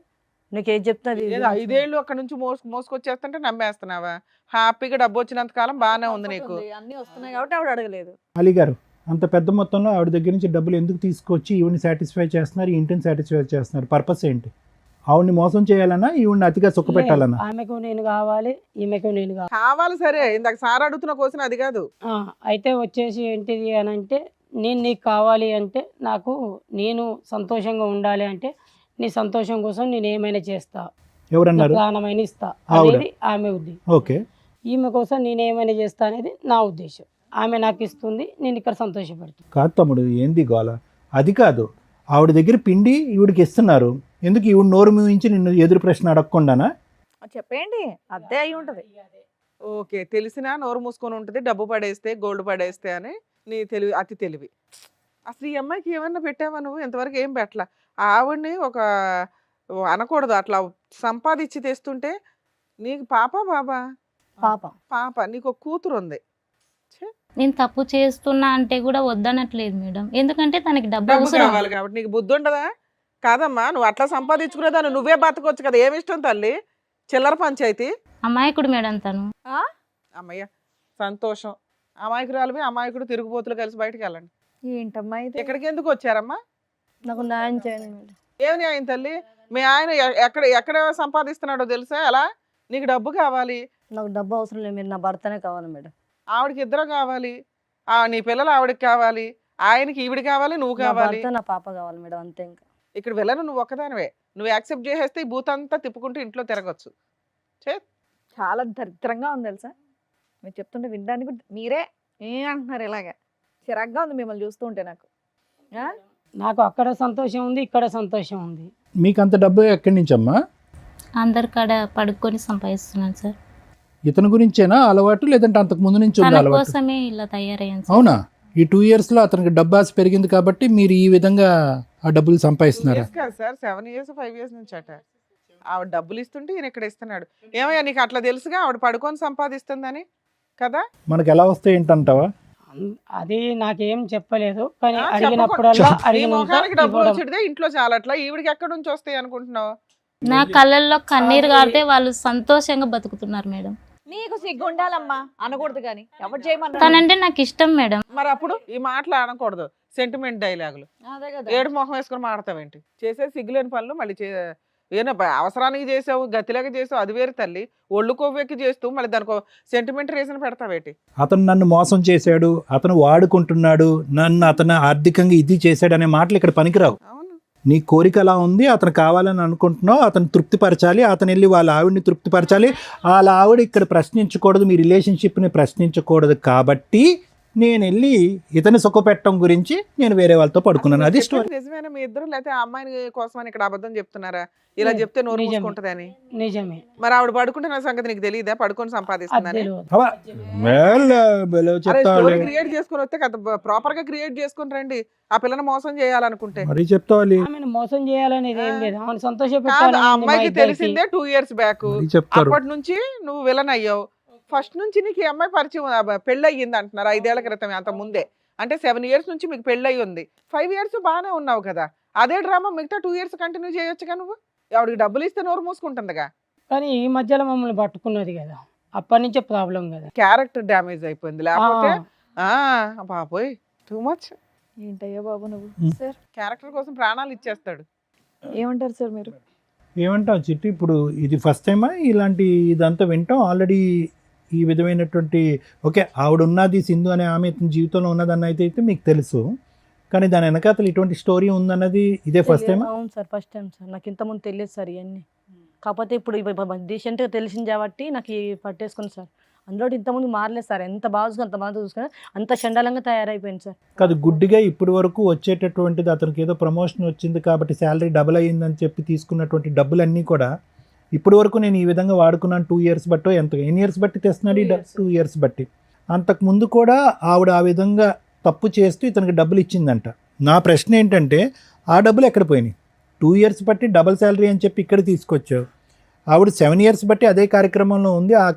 నీకు ఏది చెప్తా అది ఏదో 5 ఏళ్ళు అక్కడ నుంచి మోసుకొచ్చేస్తుంటే నమ్మేస్తున్నావా? హ్యాపీగా డబ్బు వచ్చినంత కాలం బాగానే ఉంది నీకు. అన్ని వస్తున్నాయి కాబట్టి ఆవిడ అడగలేదు. అలీ గారు అంత పెద్ద మొత్తంలో ఆవిడ దగ్గర నుంచి డబ్బులు ఎందుకు తీసుకొచ్చి ఈవిని సాటిస్ఫై చేస్తున్నారు, ఈ ఇంటిని సాటిస్ఫై చేస్తున్నారు? పర్పస్ ఏంటి? ఆవిడ్ని మోసం చేయాలన్నా, ఈవిడ్ని అతిగా సుఖపెట్టాలన్నా? ఆమెకు నేను కావాలి, ఈమెకు నేను కావాలి. కావాలి సరే, ఇందాక సార్ అడుగుతున్న క్వశ్చన్ అది కాదు. అయితే వచ్చేసి ఏంటిది అని అంటే, నేను నీకు కావాలి అంటే, నాకు నేను సంతోషంగా ఉండాలి అంటే, నీ సంతోషం కోసం నేను ఏమైనా చేస్తా, ఎవరన్నారు? ప్రాణమైన ఇస్తా ఆవిడ. అనేది ఆమె ఉద్దేశం. ఓకే. ఈమె కోసం నేను ఏమైనా చేస్తా అనేది నా ఉద్దేశం. ఆమె నాకు ఇస్తుంది, నేను ఇక్కడ సంతోషపడుతుంది. కాదు తమ్ముడు, ఏంది గోల? అది కాదు, ఆవిడ దగ్గర పిండి ఈవిడికి ఇస్తున్నారు, ఎందుకు ఈవిడ నోరు మూయించి నిన్ను ఎదురు ప్రశ్న అడగకుండానా? చెప్పేయండి, అదే అయి ఉంటది. ఓకే, తెలిసినా నోరు మూసుకొని ఉంటుంది, డబ్బు పడేస్తే గోల్డ్ పడేస్తే అని. నీ తెలివి అతి తెలివి. అసలు ఈ అమ్మాయికి ఏమన్నా పెట్టావా నువ్వు? ఇంతవరకు ఏం పెట్టలా. ఆవిడ్ని ఒక అనకూడదు అట్లా సంపాదించి తెస్తుంటే. నీకు పాప బాబా? పాప. పాప. నీకు ఒక కూతురు ఉంది. నేను తప్పు చేస్తున్నా అంటే కూడా వద్దనట్లేదు మేడం, ఎందుకంటే తనకి డబ్బు డబ్బు అవసరం. కావాలి కాబట్టి. నీకు బుద్ధి ఉండదా? కాదమ్మా, నువ్వు అట్లా సంపాదించుకునేదాన్ని నువ్వే బతకొచ్చు కదా. ఏమి ఇష్టం తల్లి? చిల్లర పంచాయతీ. అమాయకుడు మేడం తను. అమ్మయ్య సంతోషం. అమాయకురాలు అమాయకుడు తిరుగుబోతులు కలిసి బయటకు వెళ్ళండి. ఏంటమ్మా ఇది? ఎక్కడికి ఎందుకు వచ్చారమ్మా? నాకు న్యాయం చేయండి మేడం. ఏమి న్యాయం తల్లి? మీ ఆయన ఎక్కడ సంపాదిస్తున్నాడో తెలుసా? ఎలా? నీకు డబ్బు కావాలి. నాకు డబ్బు అవసరం లేదు, మీరు నా భర్తనే కావాలి మేడం. ఆవిడకి ఇద్దరు కావాలి. నీ పిల్లలు ఆవిడకి కావాలి, ఆయనకి ఈవిడ కావాలి, నువ్వు నా కావాలి. భర్త నా పాప కావాలి మేడం, అంతే. ఇంకా ఇక్కడ వెళ్ళను, నువ్వు ఒక్కదానివే. నువ్వు యాక్సెప్ట్ చేసేస్తే ఈ బూత్ అంతా తిప్పుకుంటూ ఇంట్లో తిరగచ్చు. చాలా దరిద్రంగా ఉంది తెలుసా, మీరు చెప్తుంటే వినడానికి కూడా మీరే అంటున్నారు ఇలాగా. చిరాగ్గా ఉంది మిమ్మల్ని చూస్తూ ఉంటే నాకు. నాకు అక్కడ సంతోషం ఉంది, ఇక్కడ సంతోషం ఉంది. మీకు అంత డబ్బు ఎక్కడి నుంచి అమ్మా? అందరి కాడ పడుకొని సంపాదిస్తున్నాను సార్. ఇతని గురించేనా అలవాటు, లేదంటే అంతకు ముందు నుంచి ఉంది తన అలవాటు? కోసమే ఇలా తయారయ్యాను సార్. అవునా? ఈ 2 years లో అతనికి డబ్బు ఆశ పెరిగింది కాబట్టి మీరు ఈ విధంగా ఆ డబ్బులు సంపాదిస్తున్నారా? కాదు సార్, 7 years 5 years నుంచి అట. ఆవిడ డబ్బులు ఇస్తుంటే ఈయన ఇక్కడ ఇస్తున్నాడు. ఏమయ్యా నీకు అట్లా తెలుసుగా ఆవిడ పడుకొని సంపాదిస్తుందని కదా? మనకు ఎలా వస్తాయి ఏంటంటావా? అది నాకేం చెప్పలేదు, కానీ ఆ, అడిగినప్పుడల్లా నీ అడిగినంత మొఖానికి డబ్బులు ఇవ్వడం. వచ్చేదే ఇంట్లో చాలట్లా, ఈవిడికి ఎక్కడి నుంచి వస్తాయి అనుకుంటున్నావు? నా కళ్ళల్లో కన్నీరు గారితే వాళ్ళు సంతోషంగా బతుకుతున్నారు మేడం. నీకు సిగ్గు ఉండాలమ్మా, అనకూడదు కానీ ఎవరు చేయమన్నా. తనంటే నాకు ఇష్టం మేడం. మరి అప్పుడు ఈ మాటలు అనకూడదు, సెంటిమెంట్ డైలాగులు. అదే కదా. ఏడు మొహం వేసుకొని మాడతావేంటి? చేసే సిగ్గులేని పనులు మళ్ళీ ఏనా అవసరానికి చేసావు, గతిలాగా చేసావు, అది వేరు తల్లి. ఒళ్ళు కొవ్వెక్కి చేస్తూ మళ్ళీ దానికి సెంటిమెంట్ రీజన్ పెడతావేటి? అతను నన్ను మోసం చేశాడు, అతను వాడుకుంటున్నాడు, నన్ను అతను ఆర్థికంగా ఇది చేశాడు అనే మాటలు ఇక్కడ పనికిరావు. అవును. నీ కోరిక అలా ఉంది, అతను కావాలని అనుకుంటున్నావు, అతను తృప్తిపరచాలి, అతను వెళ్ళి వాళ్ళ ఆవిడని తృప్తిపరచాలి. వాళ్ళ ఆవిడ ఇక్కడ ప్రశ్నించకూడదు, మీ రిలేషన్షిప్ని ప్రశ్నించకూడదు. కాబట్టి నేను వెళ్ళి ఇతని సుఖపెట్టడం గురించి నేను వేరే వాళ్ళతో పడుకున్నాను. అది స్టోరీ. నిజమేనా మీ ఇద్దరు, లేకపోతే ఆ అమ్మాయిని కోసమని ఇక్కడ అబద్ధం చెప్తున్నారా? ఇలా చెప్తే నోరు నిజమే. మూసుకుంటదని. నిజమే. మరి ఆవిడ పడుకుంటున్న సంగతి నీకు తెలియదా? పడుకొని అది సంపాదిస్తుందని. తెలియదు. స్టోరీ క్రియేట్ చేసుకుని వస్తే కదా ప్రాపర్ గా క్రియేట్ చేసుకుని రండి. ఆ పిల్లని మోసం చేయాలనుకుంటే మరి చెప్తావాలి, ఆమెను మోసం చేయాలనేది ఏం లేదు, ఆమెను సంతోష కాదు. పెట్టాలని ఆ ఉంది మా అమ్మాయికి ఇద్దరికి. తెలిసిందే 2 years బ్యాక్. మరి చెప్తారు. అప్పటి నుంచి నువ్వు విలన్ అయ్యావు. ఫస్ట్ నుంచి నీకు ఈ అమ్మాయి పరిచయం పెళ్ళి అయ్యింది అంటున్నారు 5 ఏళ్ల క్రితం, అంత ముందే. అంటే 7 years నుంచి మీకు పెళ్ళి అయ్యి ఉంది. 5 years బాగానే ఉన్నావు కదా. అదే డ్రామా మిగతా 2 years కంటిన్యూ చేయొచ్చుగా నువ్వు. ఆవిడకి డబ్బులు ఇస్తే నోరు మూసుకుంటుందిగా. కానీ ఈ మధ్యలో మమ్మల్ని పట్టుకున్నది కదా, అప్పటి నుంచే ప్రాబ్లం కదా. క్యారెక్టర్ డ్యామేజ్ అయిపోయింది. లేకపోతే బాబోయ్ టూ మచ్. ఏంటయ్యా బాబు నువ్వు. సార్ క్యారెక్టర్ కోసం ప్రాణాలు ఇచ్చేస్తాడు. ఏమంటారు సార్ మీరు? ఏమంటావు చిట్టి? ఇప్పుడు ఇది ఫస్ట్ టైమా ఇలాంటి ఇదంతా వింటాం? ఆల్రెడీ ఈ విధమైనటువంటి ఓకే ఆవిడ ఉన్నది, సింధు అనే ఆమె ఇతని జీవితంలో ఉన్నదన్న అయితే మీకు తెలుసు, కానీ దాని వెనకాతలు ఇటువంటి స్టోరీ ఉందన్నది ఇదే ఫస్ట్ టైమా? అవును సార్, ఫస్ట్ టైం సార్. నాకు ఇంతకుముందు తెలియదు సార్ ఇవన్నీ. కాకపోతే ఇప్పుడు రీసెంట్గా తెలిసింది కాబట్టి నాకు పట్టేసుకుని సార్. అందులో ఇంతకుముందు మారలేదు సార్. ఎంత బాగా చూసుకుని అంత బాగా చూసుకుని అంత చండాలంగా తయారైపోయింది సార్. కాదు, గుడ్డిగా ఇప్పటి వరకు వచ్చేటటువంటిది అతనికి ఏదో ప్రమోషన్ వచ్చింది కాబట్టి శాలరీ డబుల్ అయ్యిందని చెప్పి తీసుకున్నటువంటి డబ్బులన్నీ కూడా ఇప్పటి వరకు నేను ఈ విధంగా వాడుకున్నాను 2 years బట్టో ఎన్ని ఇయర్స్ బట్టి తెస్తున్నాడు? 2 years బట్టి. అంతకుముందు కూడా ఆవిడ ఆ విధంగా తప్పు చేస్తూ ఇతనికి డబ్బులు ఇచ్చిందంట. నా ప్రశ్న ఏంటంటే ఆ డబ్బులు ఎక్కడ పోయినాయి? 2 years బట్టి డబుల్ శాలరీ అని చెప్పి ఇక్కడ తీసుకొచ్చావు. ఆవిడ 7 years బట్టి అదే కార్యక్రమంలో ఉంది. ఆ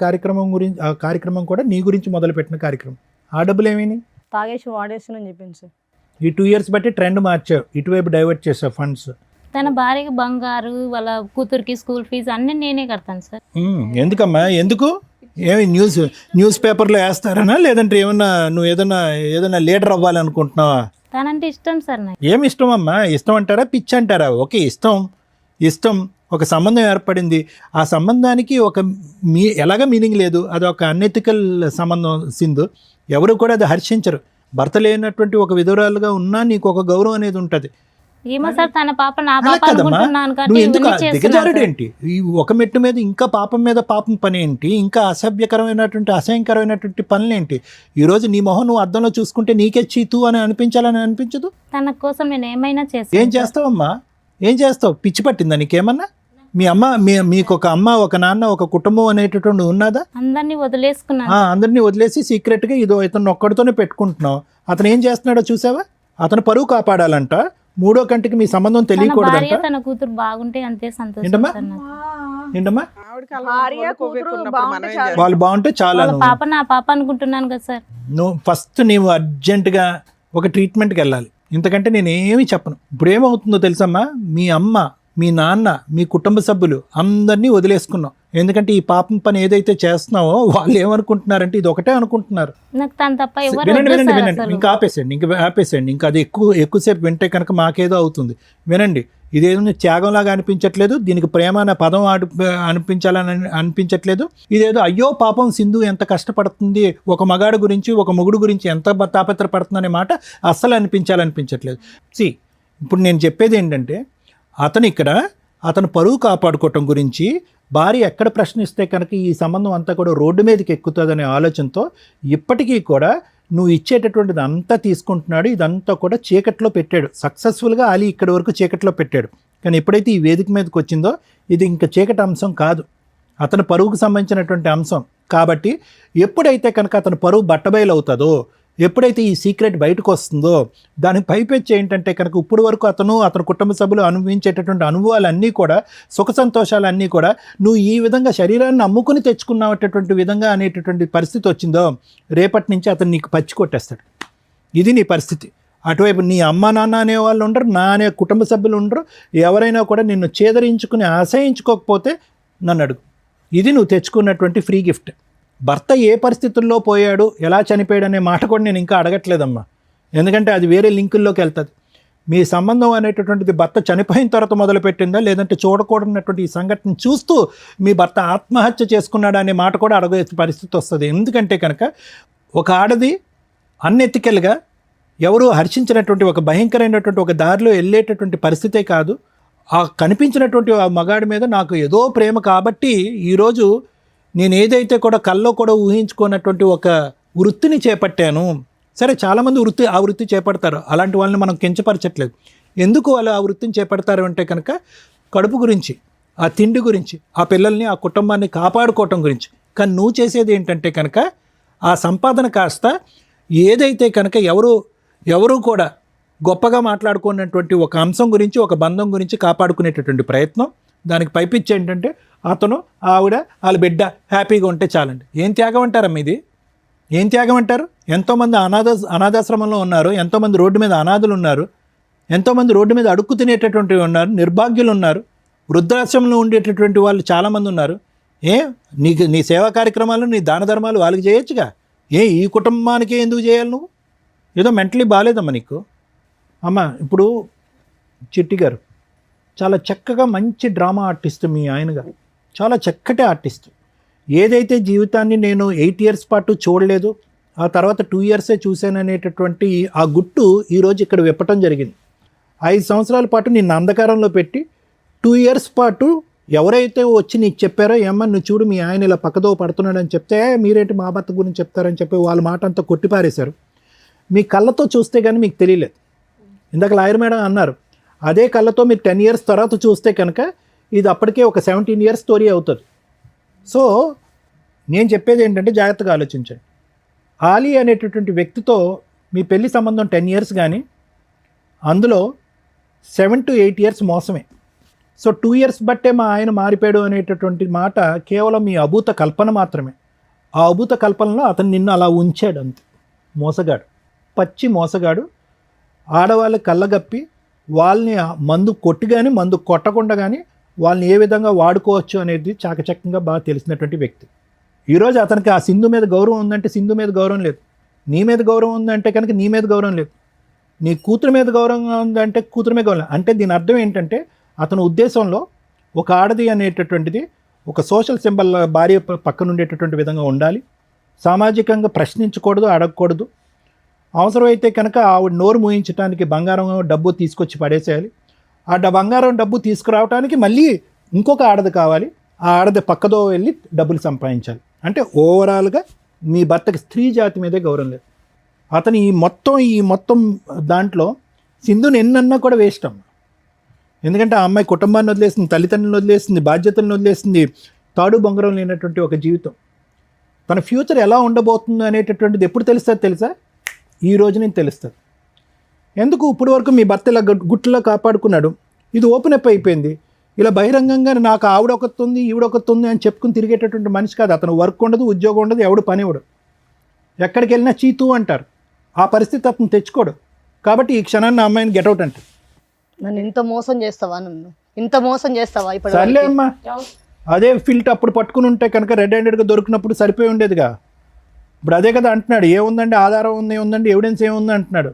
కార్యక్రమం కూడా నీ గురించి మొదలుపెట్టిన కార్యక్రమం. ఆ డబ్బులు ఏమైనాయి? తాగేసి వాడేస్తున్నా అని చెప్పింది సార్. ఈ 2 years బట్టి ట్రెండ్ మార్చావు, ఇటువైపు డైవర్ట్ చేసావు ఫండ్స్. తన భార్యకి బంగారు, వాళ్ళ కూతురికి స్కూల్ ఫీజు అన్నీ నేనే కడతాను సార్. ఎందుకమ్మా? ఎందుకు? ఏమి న్యూస్ పేపర్లో వేస్తారనా, లేదంటే నువ్వు ఏదైనా లీడర్ అవ్వాలనుకుంటున్నావా? తనంటే ఇష్టం సార్ నాకు. ఏమి ఇష్టం అమ్మా? ఇష్టం అంటారా, పిచ్చి అంటారా? ఓకే, ఇష్టం ఒక సంబంధం ఏర్పడింది. ఆ సంబంధానికి ఎలాగ మీనింగ్ లేదు. అది ఒక అన్ఎథికల్ సంబంధం సింధు. ఎవరు కూడా అది హర్షించరు. భర్త లేనటువంటి ఒక విధురాలుగా ఉన్నా నీకు ఒక గౌరవం అనేది ఉంటుంది. ఏమో సార్, తన పాప నా అలా పాప కదమ్మా, అనుకుంటున్నాను కాబట్టి నువ్వు ఎందుకు ఇవన్నీ చేస్తున్నాను దిగజారుడు సార్. ఏంటి? ఈ ఒక మెట్టు మీద ఇంకా పాపం మీద పాపం పని ఏంటి? ఇంకా అసహ్యకరమైనటువంటి పనులేంటి? ఈరోజు నీ మొహం నువ్వు అద్దంలో చూసుకుంటే నీకే చీతు అని అనిపించాలని అనిపించదు? తన కోసం నేను ఏమైనా ఏం చేస్తాను. చేస్తావమ్మా? ఏం చేస్తావు? పిచ్చి పట్టిందా నీకేమన్నా? మీ అమ్మ మీకు ఒక అమ్మ, ఒక నాన్న, ఒక కుటుంబం అనేటటువంటి ఉన్నదా? అందరినీ వదిలేసుకున్నాను. అందరినీ వదిలేసి సీక్రెట్గా ఇతను ఒక్కడితోనే పెట్టుకుంటున్నావు. అతను ఏం చేస్తున్నాడో చూసావా? అతను పరువు కాపాడాలంట. 3వ కంటికి మీ సంబంధం తన తెలియకూడదంట. భార్య తన కూతురు బాగుంటే అంతే సంతోషం ఏంటమ్మా? సార్ నాకు. ఏంటమ్మా? ఆవిడకి అలా భార్య, ఒళ్ళు కొవ్వు ఎక్కువ కూతురు ఉన్నప్పుడు బాగుంటే మనం ఏం చాలు. చేస్తాం? వాళ్ళు బాగుంటే చాలా. వాళ్ళ పాప నా పాప అనుకుంటున్నాను కదా సార్. నువ్వు ఫస్ట్ నీవు అర్జెంటుగా ఒక ట్రీట్మెంట్కి వెళ్ళాలి. ఇంతకంటే నేను ఏమీ చెప్పను. ఇప్పుడు ఏమవుతుందో తెలుసమ్మా, మీ అమ్మ, మీ నాన్న, మీ కుటుంబ సభ్యులు అందరినీ వదిలేసుకున్నావు. ఎందుకంటే ఈ పాపం పని ఏదైతే చేస్తున్నావో వాళ్ళు ఏమనుకుంటున్నారంటే ఇది ఒకటే అనుకుంటున్నారు. నాకు తను తప్ప ఎవరు వినండి వద్దు వినండి సార్ వినండి, అసలు. ఇంకా ఆపేసేయండి. ఇంకా అది ఎక్కువసేపు వింటే కనుక మాకేదో అవుతుంది. వినండి, ఇదేదో త్యాగంలాగా అనిపించట్లేదు, దీనికి ప్రేమ అనే పదం అనిపించాలని అనిపించట్లేదు. ఇదేదో అయ్యో పాపం సింధు ఎంత కష్టపడుతుంది, ఒక మగాడు గురించి ఒక మొగుడు గురించి ఎంత తాపత్రపడుతుందనే మాట అస్సలు అనిపించట్లేదు. ఇప్పుడు నేను చెప్పేది ఏంటంటే అతను పరువు కాపాడుకోవటం గురించి భార్య ఎక్కడ ప్రశ్నిస్తే కనుక ఈ సంబంధం అంతా కూడా రోడ్డు మీదకి ఎక్కుతుందనే ఆలోచనతో ఇప్పటికీ కూడా నువ్వు ఇచ్చేటటువంటిది అంతా తీసుకుంటున్నాడు. ఇదంతా కూడా చీకట్లో పెట్టాడు. సక్సెస్ఫుల్గా అలీ ఇక్కడి వరకు చీకట్లో పెట్టాడు. కానీ ఎప్పుడైతే ఈ వేదిక మీదకి వచ్చిందో ఇది ఇంకా చీకటి అంశం కాదు, అతని పరువుకు సంబంధించినటువంటి అంశం. కాబట్టి ఎప్పుడైతే కనుక అతను పరువు బట్టబయలు అవుతుందో, ఎప్పుడైతే ఈ సీక్రెట్ బయటకు వస్తుందో దానికి పైపెచ్చి ఏంటంటే కనుక ఇప్పుడు వరకు అతని కుటుంబ సభ్యులు అనుభవించేటటువంటి అనుభవాలన్నీ కూడా, సుఖ సంతోషాలన్నీ కూడా నువ్వు ఈ విధంగా శరీరాన్ని అమ్ముకుని తెచ్చుకున్నటువంటి విధంగా అనేటటువంటి పరిస్థితి వచ్చిందో, రేపటి నుంచి అతను నీకు పచ్చి కొట్టేస్తాడు. ఇది నీ పరిస్థితి. అటువైపు నీ అమ్మ నాన్న అనేవాళ్ళు ఉండరు, నా అనే కుటుంబ సభ్యులు ఉండరు. ఎవరైనా కూడా నిన్ను చేదరించుకుని అసహించుకోకపోతే నన్ను అడుగు. ఇది నువ్వు తెచ్చుకున్నటువంటి ఫ్రీ గిఫ్ట్. భర్త ఏ పరిస్థితుల్లో పోయాడు, ఎలా చనిపోయాడు అనే మాట కూడా నేను ఇంకా అడగట్లేదమ్మా. ఎందుకంటే అది వేరే లింకుల్లోకి వెళ్తుంది. మీ సంబంధం అనేటటువంటిది భర్త చనిపోయిన తర్వాత మొదలుపెట్టిందా, లేదంటే చూడకూడనటువంటి ఈ సంఘటన చూస్తూ మీ భర్త ఆత్మహత్య చేసుకున్నాడా అనే మాట కూడా అడగే పరిస్థితి వస్తుంది. ఎందుకంటే కనుక ఒక ఆడది అన్ఎథికల్గా ఎవరు హర్షించినటువంటి ఒక భయంకరమైనటువంటి ఒక దారిలో వెళ్ళేటటువంటి పరిస్థితే కాదు, ఆ కనిపించినటువంటి ఆ మగాడి మీద నాకు ఏదో ప్రేమ కాబట్టి ఈరోజు నేను ఏదైతే కూడా కల్లో కూడా ఊహించుకున్నటువంటి ఒక వృత్తిని చేపట్టాను. సరే, చాలామంది ఆ వృత్తి చేపడతారు. అలాంటి వాళ్ళని మనం కించపరచట్లేదు. ఎందుకు వాళ్ళు ఆ వృత్తిని చేపడతారు అంటే కనుక కడుపు గురించి, ఆ తిండి గురించి, ఆ పిల్లల్ని, ఆ కుటుంబాన్ని కాపాడుకోవటం గురించి. కానీ నువ్వు చేసేది ఏంటంటే కనుక ఆ సంపాదన కాస్త ఏదైతే కనుక ఎవరు కూడా గొప్పగా మాట్లాడుకున్నటువంటి ఒక అంశం గురించి, ఒక బంధం గురించి కాపాడుకునేటటువంటి ప్రయత్నం. దానికి పైపిచ్చి ఏంటంటే అతను, ఆవిడ, వాళ్ళ బిడ్డ హ్యాపీగా ఉంటే చాలండి. ఏం త్యాగం అంటారమ్మా ఇది? ఏం త్యాగం అంటారు? ఎంతోమంది అనాథాశ్రమంలో ఉన్నారు, ఎంతోమంది రోడ్డు మీద అనాథులు ఉన్నారు, ఎంతోమంది రోడ్డు మీద అడుక్కు తినేటటువంటి ఉన్నారు, నిర్భాగ్యులు ఉన్నారు, వృద్ధాశ్రమంలో ఉండేటటువంటి వాళ్ళు చాలామంది ఉన్నారు. నీ సేవా కార్యక్రమాలు, నీ దాన ధర్మాలు వాళ్ళకి చేయొచ్చుగా. ఈ కుటుంబానికి ఎందుకు చేయాలి నువ్వు? ఏదో మెంటలీ బాగాలేదమ్మా నీకు. అమ్మ, ఇప్పుడు చిట్టి గారు చాలా చక్కగా మంచి డ్రామా ఆర్టిస్ట్ మీ ఆయన గారు, చాలా చక్కటి ఆర్టిస్ట్. ఏదైతే జీవితాన్ని నేను 8 years పాటు చూడలేదు, ఆ తర్వాత 2 years చూశాను అనేటటువంటి ఆ గుట్టు ఈరోజు ఇక్కడ విప్పటం జరిగింది. 5 సంవత్సరాల పాటు నిన్ను అంధకారంలో పెట్టి 2 years పాటు ఎవరైతే వచ్చి నీకు చెప్పారో, ఏమన్నా నువ్వు చూడు మీ ఆయన ఇలా పక్కదో పడుతున్నాడు అని చెప్తే, మీరేంటి మా భర్త గురించి చెప్తారని చెప్పి వాళ్ళ మాట అంతా కొట్టిపారేశారు. మీ కళ్ళతో చూస్తే కానీ మీకు తెలియలేదు. ఇందాక లాయర్ మేడం అన్నారు, అదే కళ్ళతో మీరు 10 years తర్వాత చూస్తే కనుక ఇది అప్పటికే ఒక 17 years స్టోరీ అవుతుంది. సో నేను చెప్పేది ఏంటంటే జాగ్రత్తగా ఆలోచించండి. ఆలీ అనేటటువంటి వ్యక్తితో మీ పెళ్లి సంబంధం 10 years కానీ అందులో 7 to 8 years మోసమే. సో 2 years బట్టే మా ఆయన మారిపోయాడు అనేటటువంటి మాట కేవలం మీ అభూత కల్పన మాత్రమే. ఆ అభూత కల్పనలో అతను నిన్ను అలా ఉంచాడు అంతే. మోసగాడు, పచ్చి మోసగాడు. ఆడవాళ్ళకి కళ్ళగప్పి వాళ్ళని మందు కొట్టి కానీ మందు కొట్టకుండా కానీ వాళ్ళని ఏ విధంగా వాడుకోవచ్చు అనేది చాకచక్యంగా బాగా తెలిసినటువంటి వ్యక్తి. ఈరోజు అతనికి ఆ సింధు మీద గౌరవం ఉందంటే సింధు మీద గౌరవం లేదు, నీ మీద గౌరవం ఉందంటే కనుక నీ మీద గౌరవం లేదు, నీ కూతురు మీద గౌరవం ఉందంటే కూతురు మీద గౌరవం. అంటే దీని అర్థం ఏంటంటే అతని ఉద్దేశంలో ఒక ఆడది అనేటటువంటిది ఒక సోషల్ సింబల్ భార్య పక్కన ఉండేటటువంటి విధంగా ఉండాలి, సామాజికంగా ప్రశ్నించకూడదు, అడగకూడదు. అవసరమైతే కనుక ఆవిడ నోరు మూయించడానికి బంగారం డబ్బు తీసుకొచ్చి పడేసేయాలి. ఆ బంగారం డబ్బు తీసుకురావడానికి మళ్ళీ ఇంకొక ఆడది కావాలి, ఆ ఆడది పక్కదో వెళ్ళి డబ్బులు సంపాదించాలి. అంటే ఓవరాల్గా మీ భర్తకి స్త్రీ జాతి మీదే గౌరవం లేదు. అతను ఈ మొత్తం దాంట్లో సింధుని ఎన్నన్నా కూడా వేస్ట్ అమ్మ. ఎందుకంటే ఆ అమ్మాయి కుటుంబాన్ని వదిలేసింది, తల్లిదండ్రులను వదిలేసింది, బాధ్యతలను వదిలేసింది, తాడు బొంగరం లేనటువంటి ఒక జీవితం. తన ఫ్యూచర్ ఎలా ఉండబోతుంది అనేటటువంటిది ఎప్పుడు తెలుస్తుంది తెలుసా? ఈ రోజు నేను తెలుస్తుంది. ఎందుకు ఇప్పటి వరకు మీ భర్త ఇలా గుట్టులో కాపాడుకున్నాడు, ఇది ఓపెన్ అప్ అయిపోయింది. ఇలా బహిరంగంగా నాకు ఆవిడొకతుంది ఈవిడొకతుంది అని చెప్పుకుని తిరిగేటటువంటి మనిషి కాదు. అతను వర్క్ ఉండదు, ఉద్యోగం ఉండదు, ఎవడు పని ఇవ్వడు, ఎక్కడికి వెళ్ళినా చీతూ అంటారు. ఆ పరిస్థితి అతను తెచ్చుకోడు. కాబట్టి ఈ క్షణాన్ని అమ్మాయిని గెటౌట్ అంటే నన్ను ఇంత మోసం చేస్తావా? ఇంత మోసం చేస్తావా? ఇప్పుడు సర్లే అమ్మా, అదే ఫిల్ట్ అప్పుడు పట్టుకుని ఉంటే కనుక రెడ్ హ్యాండెడ్గా దొరికినప్పుడు సరిపోయి ఉండేదిగా. ఇప్పుడు అదే కదా అంటున్నాడు, ఏముందండి ఆధారం ఉంది, ఏముందండి ఎవిడెన్స్ ఏముంది అంటున్నాడు.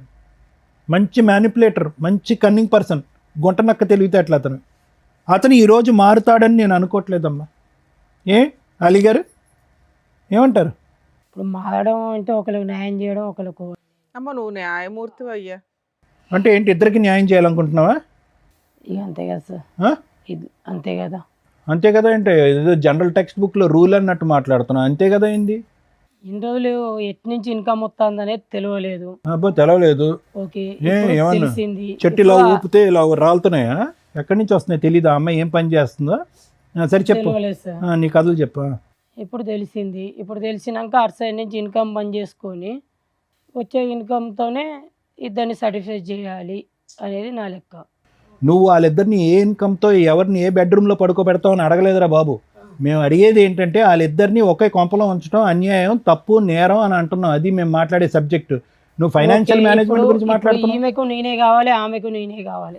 మంచి మ్యానిపులేటర్, మంచి కన్నింగ్ పర్సన్, గుంటనక్క తెలివితేటలు అతను ఈరోజు మారుతాడని నేను అనుకోవట్లేదమ్మా. అలీ గారు ఏమంటారు? ఇప్పుడు మారడం అంటే ఒకరికి న్యాయం చేయడం, ఒకరికి అమ్మ నువ్వు న్యాయమూర్తి అయ్యా. అంటే ఏంటి, ఇద్దరికి న్యాయం చేయాలనుకుంటున్నావా? ఇక అంతే కదా సార్, అంతే కదా. అంతే కదా అంటే ఏదో జనరల్ టెక్స్ట్ బుక్లో రూల్ అన్నట్టు మాట్లాడుతున్నావు. అంతే కదా అయింది. ఇన్ని రోజులు ఎటు నుంచి ఇన్కమ్ వస్తుంది అనేది తెలియలేదు. అబ్బో తెలవలేదు. ఓకే, ఏమన్నా తెలిసింది. చెట్టులో ఊపితే ఇలా రాలుతున్నాయా? ఎక్కడి నుంచి వస్తున్నాయి తెలీదా? అమ్మాయి ఏం పని చేస్తుందో? సరే చెప్పు, తెలియలేదు సార్. నీ కథలు చెప్పు. ఇప్పుడు తెలిసింది. ఇప్పుడు తెలిసినాక అటు సైడ్ నుంచి ఇన్కమ్ బంద్ చేసుకొని వచ్చే ఇన్కమ్‌తోనే ఇద్దరిని సాటిస్ఫై చేయాలి అనేది నా లెక్క. నువ్వు వాళ్ళిద్దరిని ఏ ఇన్కమ్తో ఎవరిని ఏ బెడ్రూమ్లో పడుకోబెడతావు అని అడగలేదురా బాబు. మేము అడిగేది ఏంటంటే వాళ్ళిద్దరిని ఒకే కొంపలో ఉంచడం అన్యాయం, తప్పు, నేరం అని అంటున్నాం. అది మేము మాట్లాడే సబ్జెక్టు. నువ్వు ఫైనాన్షియల్ ఓకే. మేనేజ్మెంట్ ఇప్పుడు గురించి ఇప్పుడు మాట్లాడుతున్నావు. ఈమెకు నేనే కావాలి, ఆమెకు నేనే కావాలి.